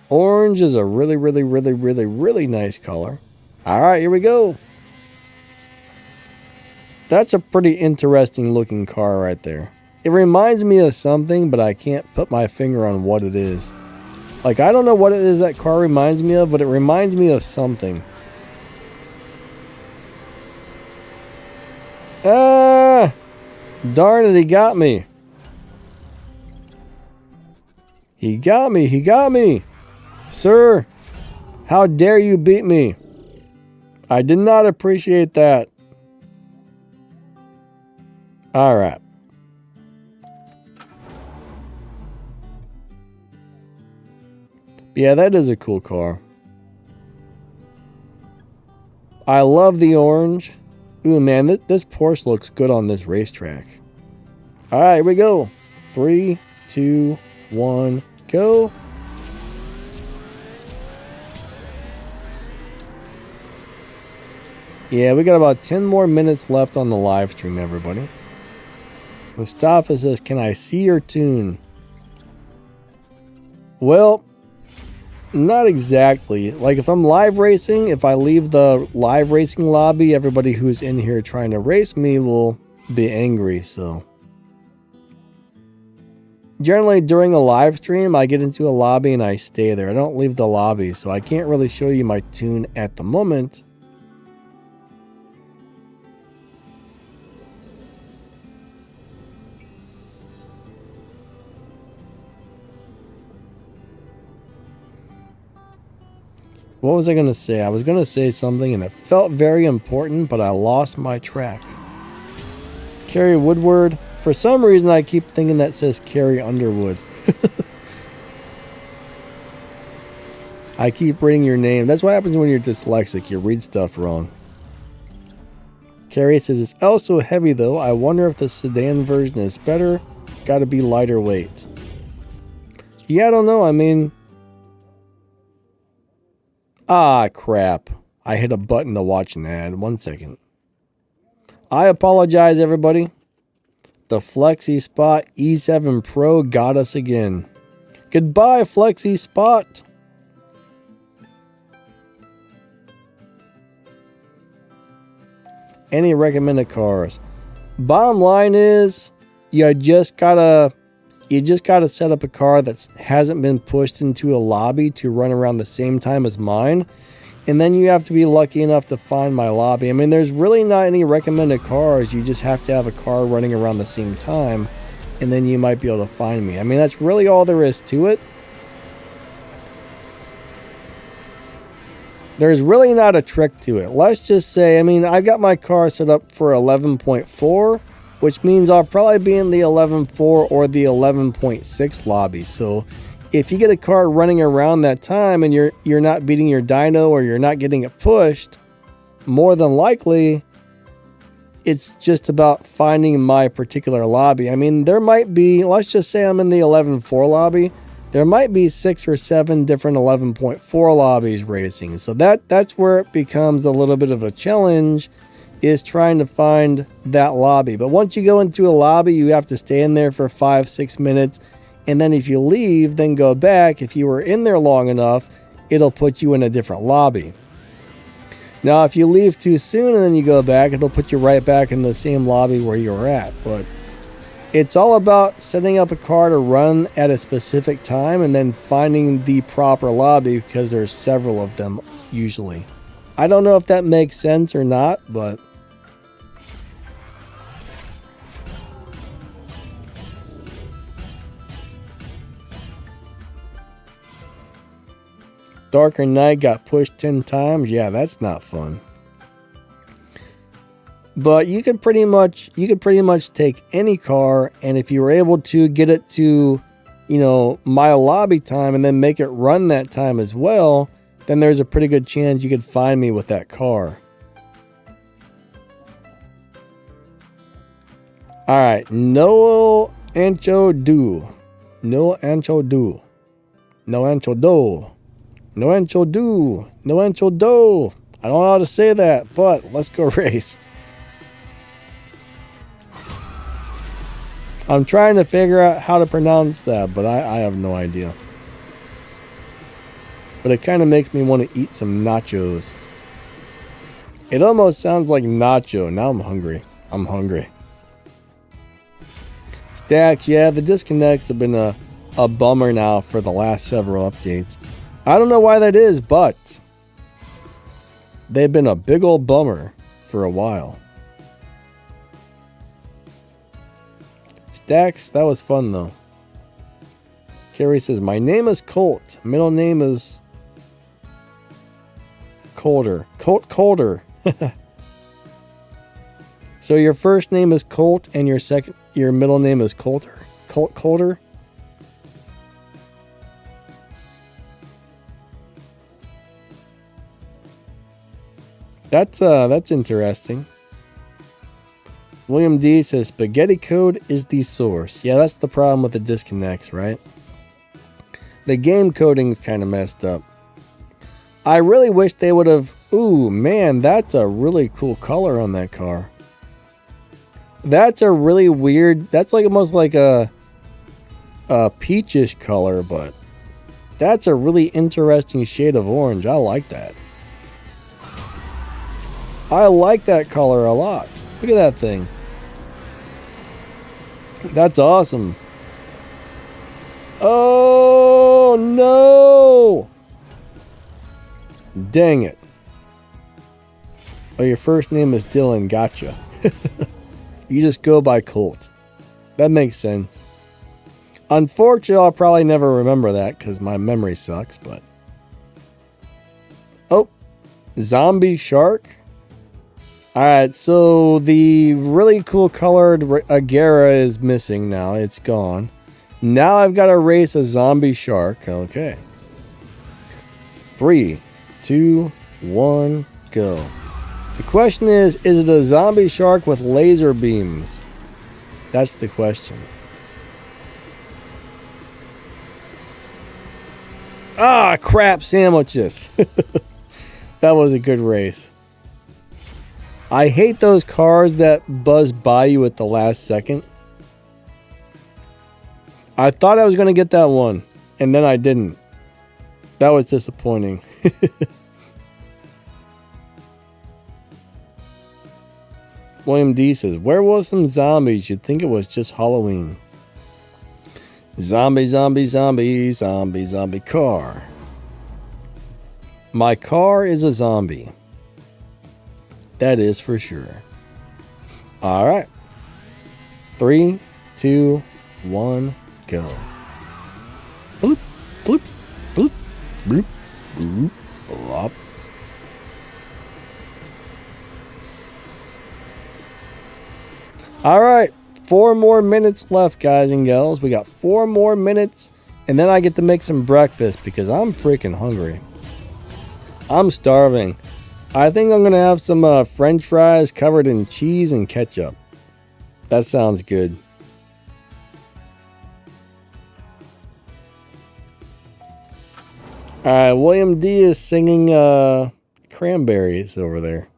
Orange is a really, really, really, really, really nice color. Alright, here we go. That's a pretty interesting looking car right there. It reminds me of something, but I can't put my finger on what it is. Like, I don't know what it is that car reminds me of, but it reminds me of something. Ah! Darn it, he got me. He got me, he got me. Sir, how dare you beat me? I did not appreciate that. Alright. Yeah, that is a cool car. I love the orange. Ooh, man, this Porsche looks good on this racetrack. Alright, here we go. 3, 2, 1, go. Yeah, we got about 10 more minutes left on the live stream, everybody. Mustafa says, can I see your tune? Well, not exactly. Like, if I'm live racing, if I leave the live racing lobby, everybody who's in here trying to race me will be angry, so. Generally, during a live stream, I get into a lobby and I stay there. I don't leave the lobby, so I can't really show you my tune at the moment. What was I going to say? I was going to say something and it felt very important, but I lost my track. Carrie Woodward. For some reason, I keep thinking that says Carrie Underwood. I keep reading your name. That's what happens when you're dyslexic. You read stuff wrong. Carrie says, it's also heavy though. I wonder if the sedan version is better. Gotta be lighter weight. Yeah, I don't know. I mean... Ah, crap. I hit a button to watch an ad. 1 second. I apologize, everybody. The Flexi Spot E7 Pro got us again. Goodbye, Flexi Spot. Any recommended cars? Bottom line is, you just gotta set up a car that hasn't been pushed into a lobby to run around the same time as mine. And then you have to be lucky enough to find my lobby. I mean, there's really not any recommended cars. You just have to have a car running around the same time. And then you might be able to find me. I mean, that's really all there is to it. There's really not a trick to it. Let's just say, I mean, I've got my car set up for 11.4. Which means I'll probably be in the 11.4 or the 11.6 lobby. So if you get a car running around that time and you're not beating your dyno or you're not getting it pushed, more than likely it's just about finding my particular lobby. I mean, there might be, let's just say I'm in the 11.4 lobby. there might be 6 or 7 different 11.4 lobbies racing. So that's where it becomes a little bit of a challenge, is trying to find that lobby. But once you go into a lobby, you have to stay in there for 5-6 minutes. And then if you leave, then go back. If you were in there long enough, it'll put you in a different lobby. Now, if you leave too soon and then you go back, it'll put you right back in the same lobby where you were at. But it's all about setting up a car to run at a specific time and then finding the proper lobby, because there's several of them usually. I don't know if that makes sense or not, but Darker Knight got pushed 10 times. Yeah, that's not fun. But you could pretty much take any car, and if you were able to get it to, my lobby time and then make it run that time as well, then there's a pretty good chance you could find me with that car. All right, No Ancho Do. No Ancho Do. No Ancho Do. No Ancho Do. No Ancho Do. I don't know how to say that, but let's go race. I'm trying to figure out how to pronounce that, but I have no idea. But it kind of makes me want to eat some nachos. It almost sounds like nacho. Now I'm hungry. I'm hungry. Stacks, yeah, the disconnects have been a bummer now for the last several updates. I don't know why that is, but they've been a big old bummer for a while. Stacks, that was fun though. Carrie says, my name is Colt. Middle name is Colder. Colt Colder. So your first name is Colt and your middle name is Coulter? Colt Colder? That's interesting. William D says spaghetti code is the source. Yeah, that's the problem with the disconnects, right? The game coding's kind of messed up. I really wish they would have... Ooh, man, that's a really cool color on that car. That's a really weird... That's like almost like a peachish color, but that's a really interesting shade of orange. I like that. I like that color a lot. Look at that thing. That's awesome. Oh, no. Dang it. Oh, your first name is Dylan. Gotcha. You just go by Colt. That makes sense. Unfortunately, I'll probably never remember that because my memory sucks, but... Oh. Zombie Shark. Alright, so the really cool colored Agera is missing now. It's gone. Now I've got to race a zombie shark. Okay. 3, 2, 1, go. The question is it a zombie shark with laser beams? That's the question. Ah, crap sandwiches. That was a good race. I hate those cars that buzz by you at the last second. I thought I was going to get that one, and then I didn't. That was disappointing. William D says, where was some zombies? You'd think it was just Halloween. Zombie, zombie, zombie, zombie, zombie car. My car is a zombie. That is for sure. All right. 3, 2, 1, go. Bloop, bloop, bloop, bloop, bloop, blop. All right. 4 more minutes left, guys and gals. We got 4 more minutes, and then I get to make some breakfast because I'm freaking hungry. I'm starving. I think I'm going to have some French fries covered in cheese and ketchup. That sounds good. Alright, William D is singing Cranberries over there.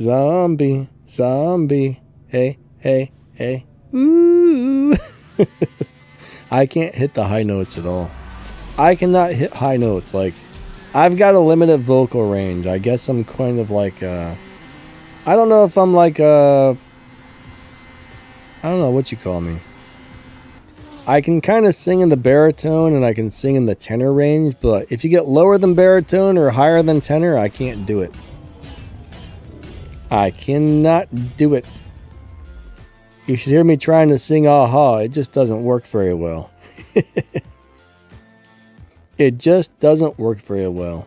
Zombie, zombie, hey, hey, hey, ooh. I can't hit the high notes at all. I cannot hit high notes. Like, I've got a limited vocal range. I guess I'm kind of like, I don't know if I'm like, I don't know what you call me. I can kind of sing in the baritone and I can sing in the tenor range, but if you get lower than baritone or higher than tenor, I can't do it. I cannot do it. You should hear me trying to sing Aha. It just doesn't work very well. It just doesn't work very well.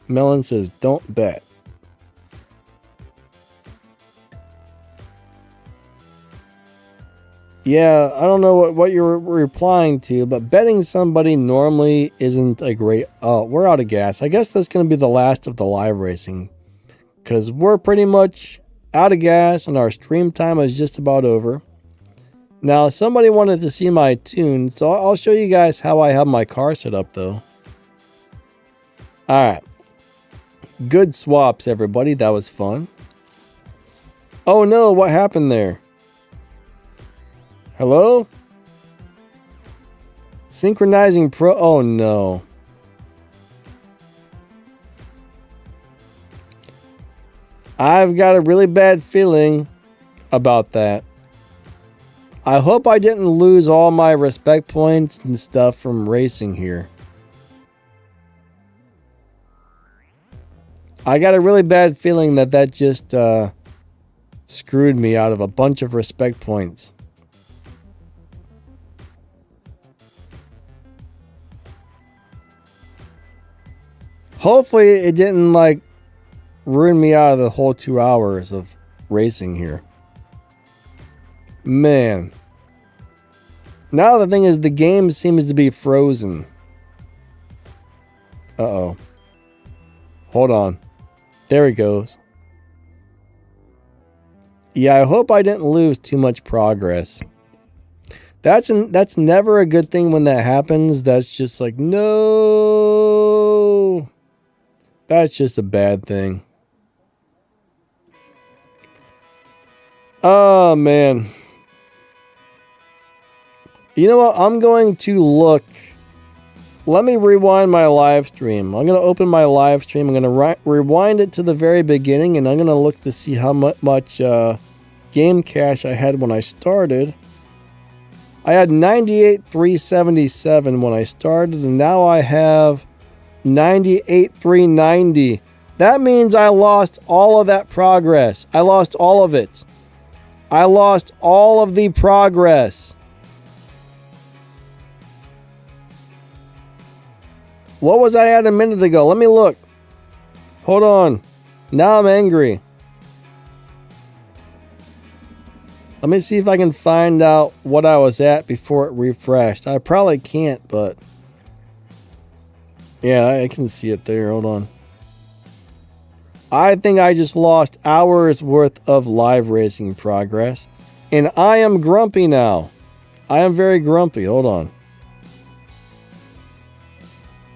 Melon says, don't bet. Yeah, I don't know what you're replying to, but betting somebody normally isn't a great... Oh, we're out of gas. I guess that's going to be the last of the live racing. Because we're pretty much out of gas and our stream time is just about over. Now, somebody wanted to see my tune, so I'll show you guys how I have my car set up, though. Alright. Good swaps, everybody. That was fun. Oh no, what happened there? Hello? Synchronizing Pro... Oh no. I've got a really bad feeling about that. I hope I didn't lose all my respect points and stuff from racing here. I got a really bad feeling that just screwed me out of a bunch of respect points. Hopefully it didn't like ruin me out of the whole 2 hours of racing here. Man. Now the thing is, the game seems to be frozen. Uh-oh. Hold on. There he goes. Yeah, I hope I didn't lose too much progress. That's never a good thing when that happens. That's just like, no. That's just a bad thing. Oh, man. You know what? I'm going to look. Let me rewind my live stream. I'm going to open my live stream. I'm going to rewind it to the very beginning, and I'm going to look to see how much game cache I had when I started. I had 98,377 when I started, and now I have 98,390. That means I lost all of that progress. I lost all of it. I lost all of the progress. What was I at a minute ago? Let me look. Hold on. Now I'm angry. Let me see if I can find out what I was at before it refreshed. I probably can't, but... yeah, I can see it there. Hold on. I think I just lost hours worth of live racing progress. And I am grumpy now. I am very grumpy. Hold on.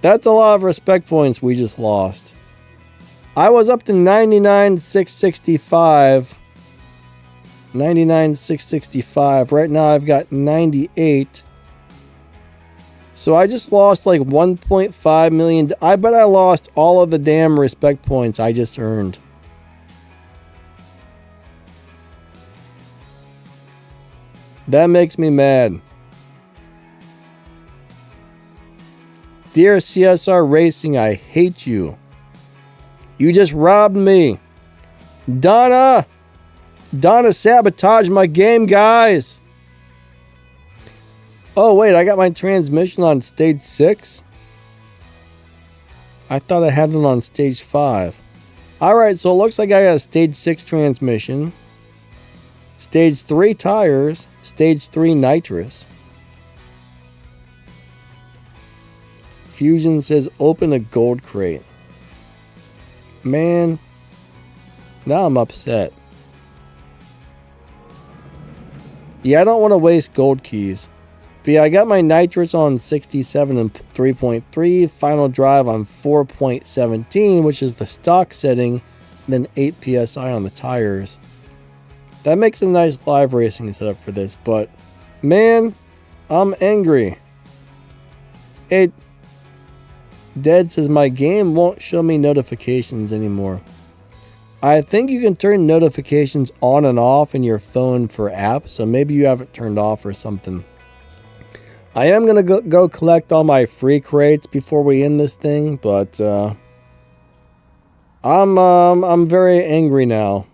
That's a lot of respect points we just lost. I was up to 99,665. 99,665. Right now I've got 98. So I just lost like 1.5 million. I bet I lost all of the damn respect points I just earned. That makes me mad. Dear CSR Racing, I hate you. You just robbed me. Donna sabotaged my game, guys. Oh, wait, I got my transmission on stage 6? I thought I had it on stage 5. Alright, so it looks like I got a stage 6 transmission. Stage 3 tires. Stage 3 nitrous. Fusion says open a gold crate. Man, now I'm upset. Yeah, I don't want to waste gold keys. But yeah, I got my nitrous on 67 and 3.3, final drive on 4.17, which is the stock setting, and then 8 psi on the tires. That makes a nice live racing setup for this, but man, I'm angry. Dead says my game won't show me notifications anymore. I think you can turn notifications on and off in your phone for apps, so maybe you have it turned off or something. I am going to go collect all my free crates before we end this thing, but I'm very angry now.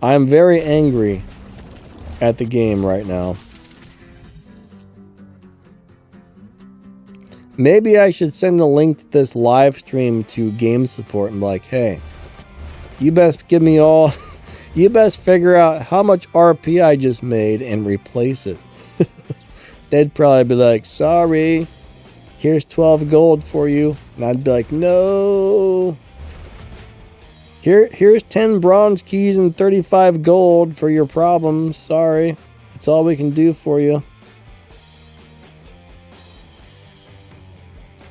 I'm very angry at the game right now. Maybe I should send a link to this live stream to game support and be like, hey, you best give me all, you best figure out how much RP I just made and replace it. They'd probably be like, sorry, here's 12 gold for you. And I'd be like, no. Here's 10 bronze keys and 35 gold for your problems. Sorry. That's all we can do for you.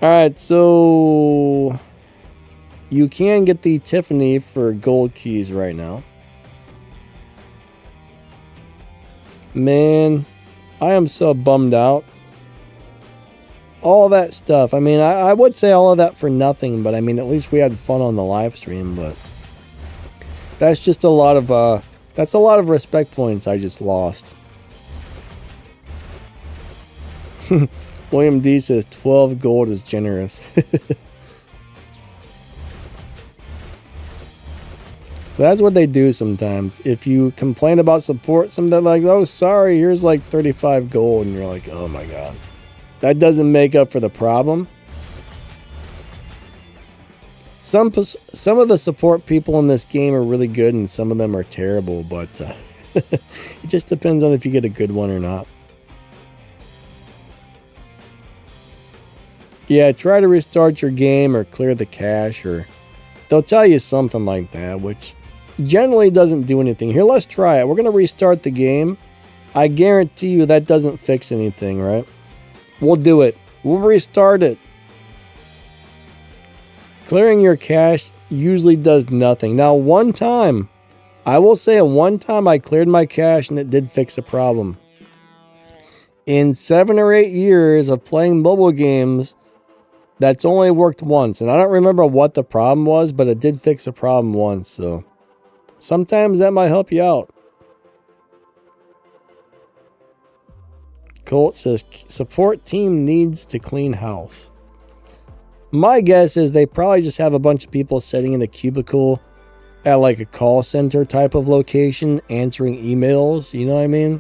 Alright, so you can get the Tiffany for gold keys right now. Man, I am so bummed out. All that stuff. I mean, I would say all of that for nothing, but I mean, at least we had fun on the live stream, but that's just a lot of that's a lot of respect points I just lost. William D says 12 gold is generous. That's what they do sometimes. If you complain about support, they're like, oh, sorry, here's like 35 gold. And you're like, oh my God. That doesn't make up for the problem. Some of the support people in this game are really good and some of them are terrible. But it just depends on if you get a good one or not. Yeah, try to restart your game or clear the cache, or they'll tell you something like that, which generally doesn't do anything. Here, let's try it. We're going to restart the game. I guarantee you that doesn't fix anything, right? We'll do it. We'll restart it. Clearing your cache usually does nothing. Now, one time, I will say one time I cleared my cache and it did fix a problem. In 7 or 8 years of playing mobile games, that's only worked once. And I don't remember what the problem was, but it did fix a problem once. So sometimes that might help you out. Colt says, support team needs to clean house. My guess is they probably just have a bunch of people sitting in a cubicle at like a call center type of location answering emails. You know what I mean?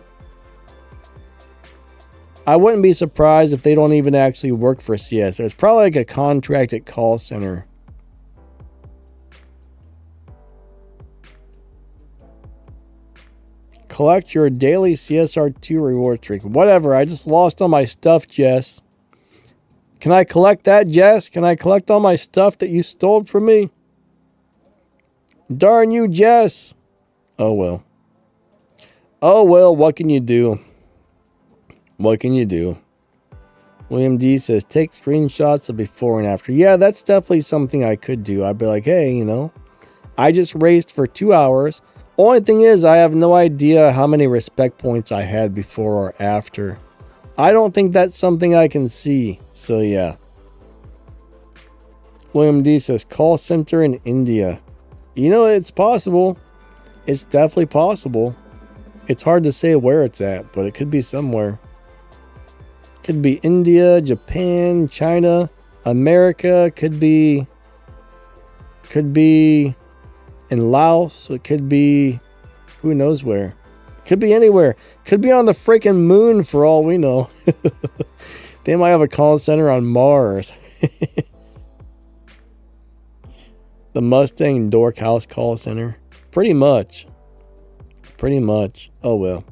I wouldn't be surprised if they don't even actually work for CSR. It's probably like a contracted call center. Collect your daily CSR2 reward streak. Whatever, I just lost all my stuff, Jess. Can I collect that, Jess? Can I collect all my stuff that you stole from me? Darn you, Jess. Oh, well. Oh, well, what can you do? What can you do? William D says, take screenshots of before and after. Yeah, that's definitely something I could do. I'd be like, hey, you know, I just raced for 2 hours. Only thing is, I have no idea how many respect points I had before or after. I don't think that's something I can see. So, yeah. William D says, call center in India. You know, it's possible. It's definitely possible. It's hard to say where it's at, but it could be somewhere. Could be India, Japan, China, America. Could be in Laos. It could be who knows where. Could be anywhere. Could be on the freaking moon for all we know. They might have a call center on Mars. The Mustang Dork House call center. Pretty much. Pretty much. Oh well.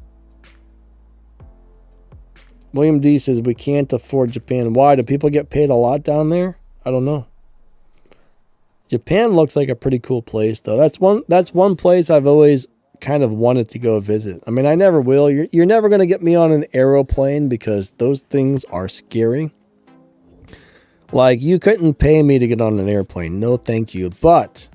William D says we can't afford Japan. Why? Do people get paid a lot down there? I don't know. Japan looks like a pretty cool place though. That's one place I've always kind of wanted to go visit. I mean, I never will. You're never going to get me on an aeroplane because those things are scary. Like, you couldn't pay me to get on an airplane. No, thank you. But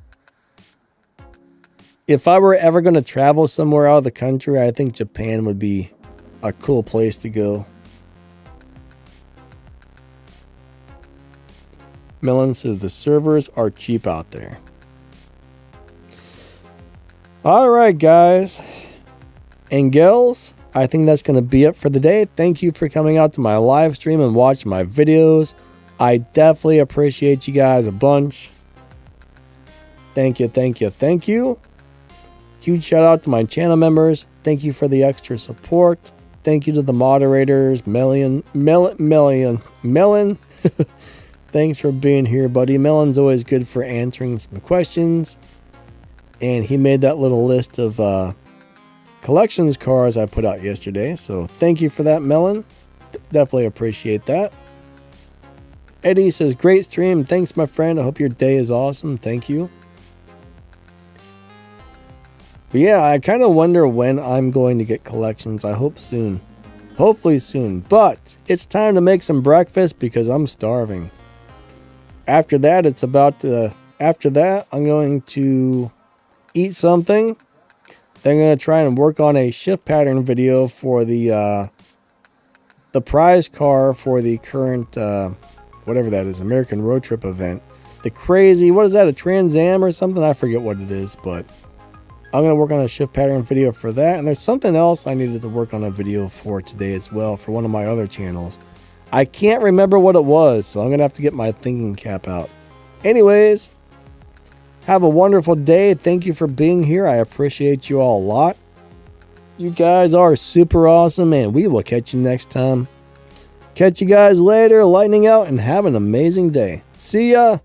if I were ever going to travel somewhere out of the country, I think Japan would be a cool place to go. Melon says the servers are cheap out there. All right, guys and gals, I think that's going to be it for the day. Thank you for coming out to my live stream and watching my videos. I definitely appreciate you guys a bunch. Thank you, thank you, thank you. Huge shout out to my channel members. Thank you for the extra support. Thank you to the moderators, Melon. Thanks for being here, buddy. Melon's always good for answering some questions. And he made that little list of collections cars I put out yesterday. So thank you for that, Melon. Definitely appreciate that. Eddie says, great stream. Thanks, my friend. I hope your day is awesome. Thank you. But yeah, I kind of wonder when I'm going to get collections. I hope soon. Hopefully soon. But it's time to make some breakfast because I'm starving. After that, I'm going to eat something. Then I'm going to try and work on a shift pattern video for the prize car for the current, whatever that is, American Road Trip event. The crazy, what is that, a Trans Am or something? I forget what it is, but I'm going to work on a shift pattern video for that. And there's something else I needed to work on a video for today as well for one of my other channels. I can't remember what it was, so I'm going to have to get my thinking cap out. Anyways, have a wonderful day. Thank you for being here. I appreciate you all a lot. You guys are super awesome, and we will catch you next time. Catch you guys later. Lightning out, and have an amazing day. See ya.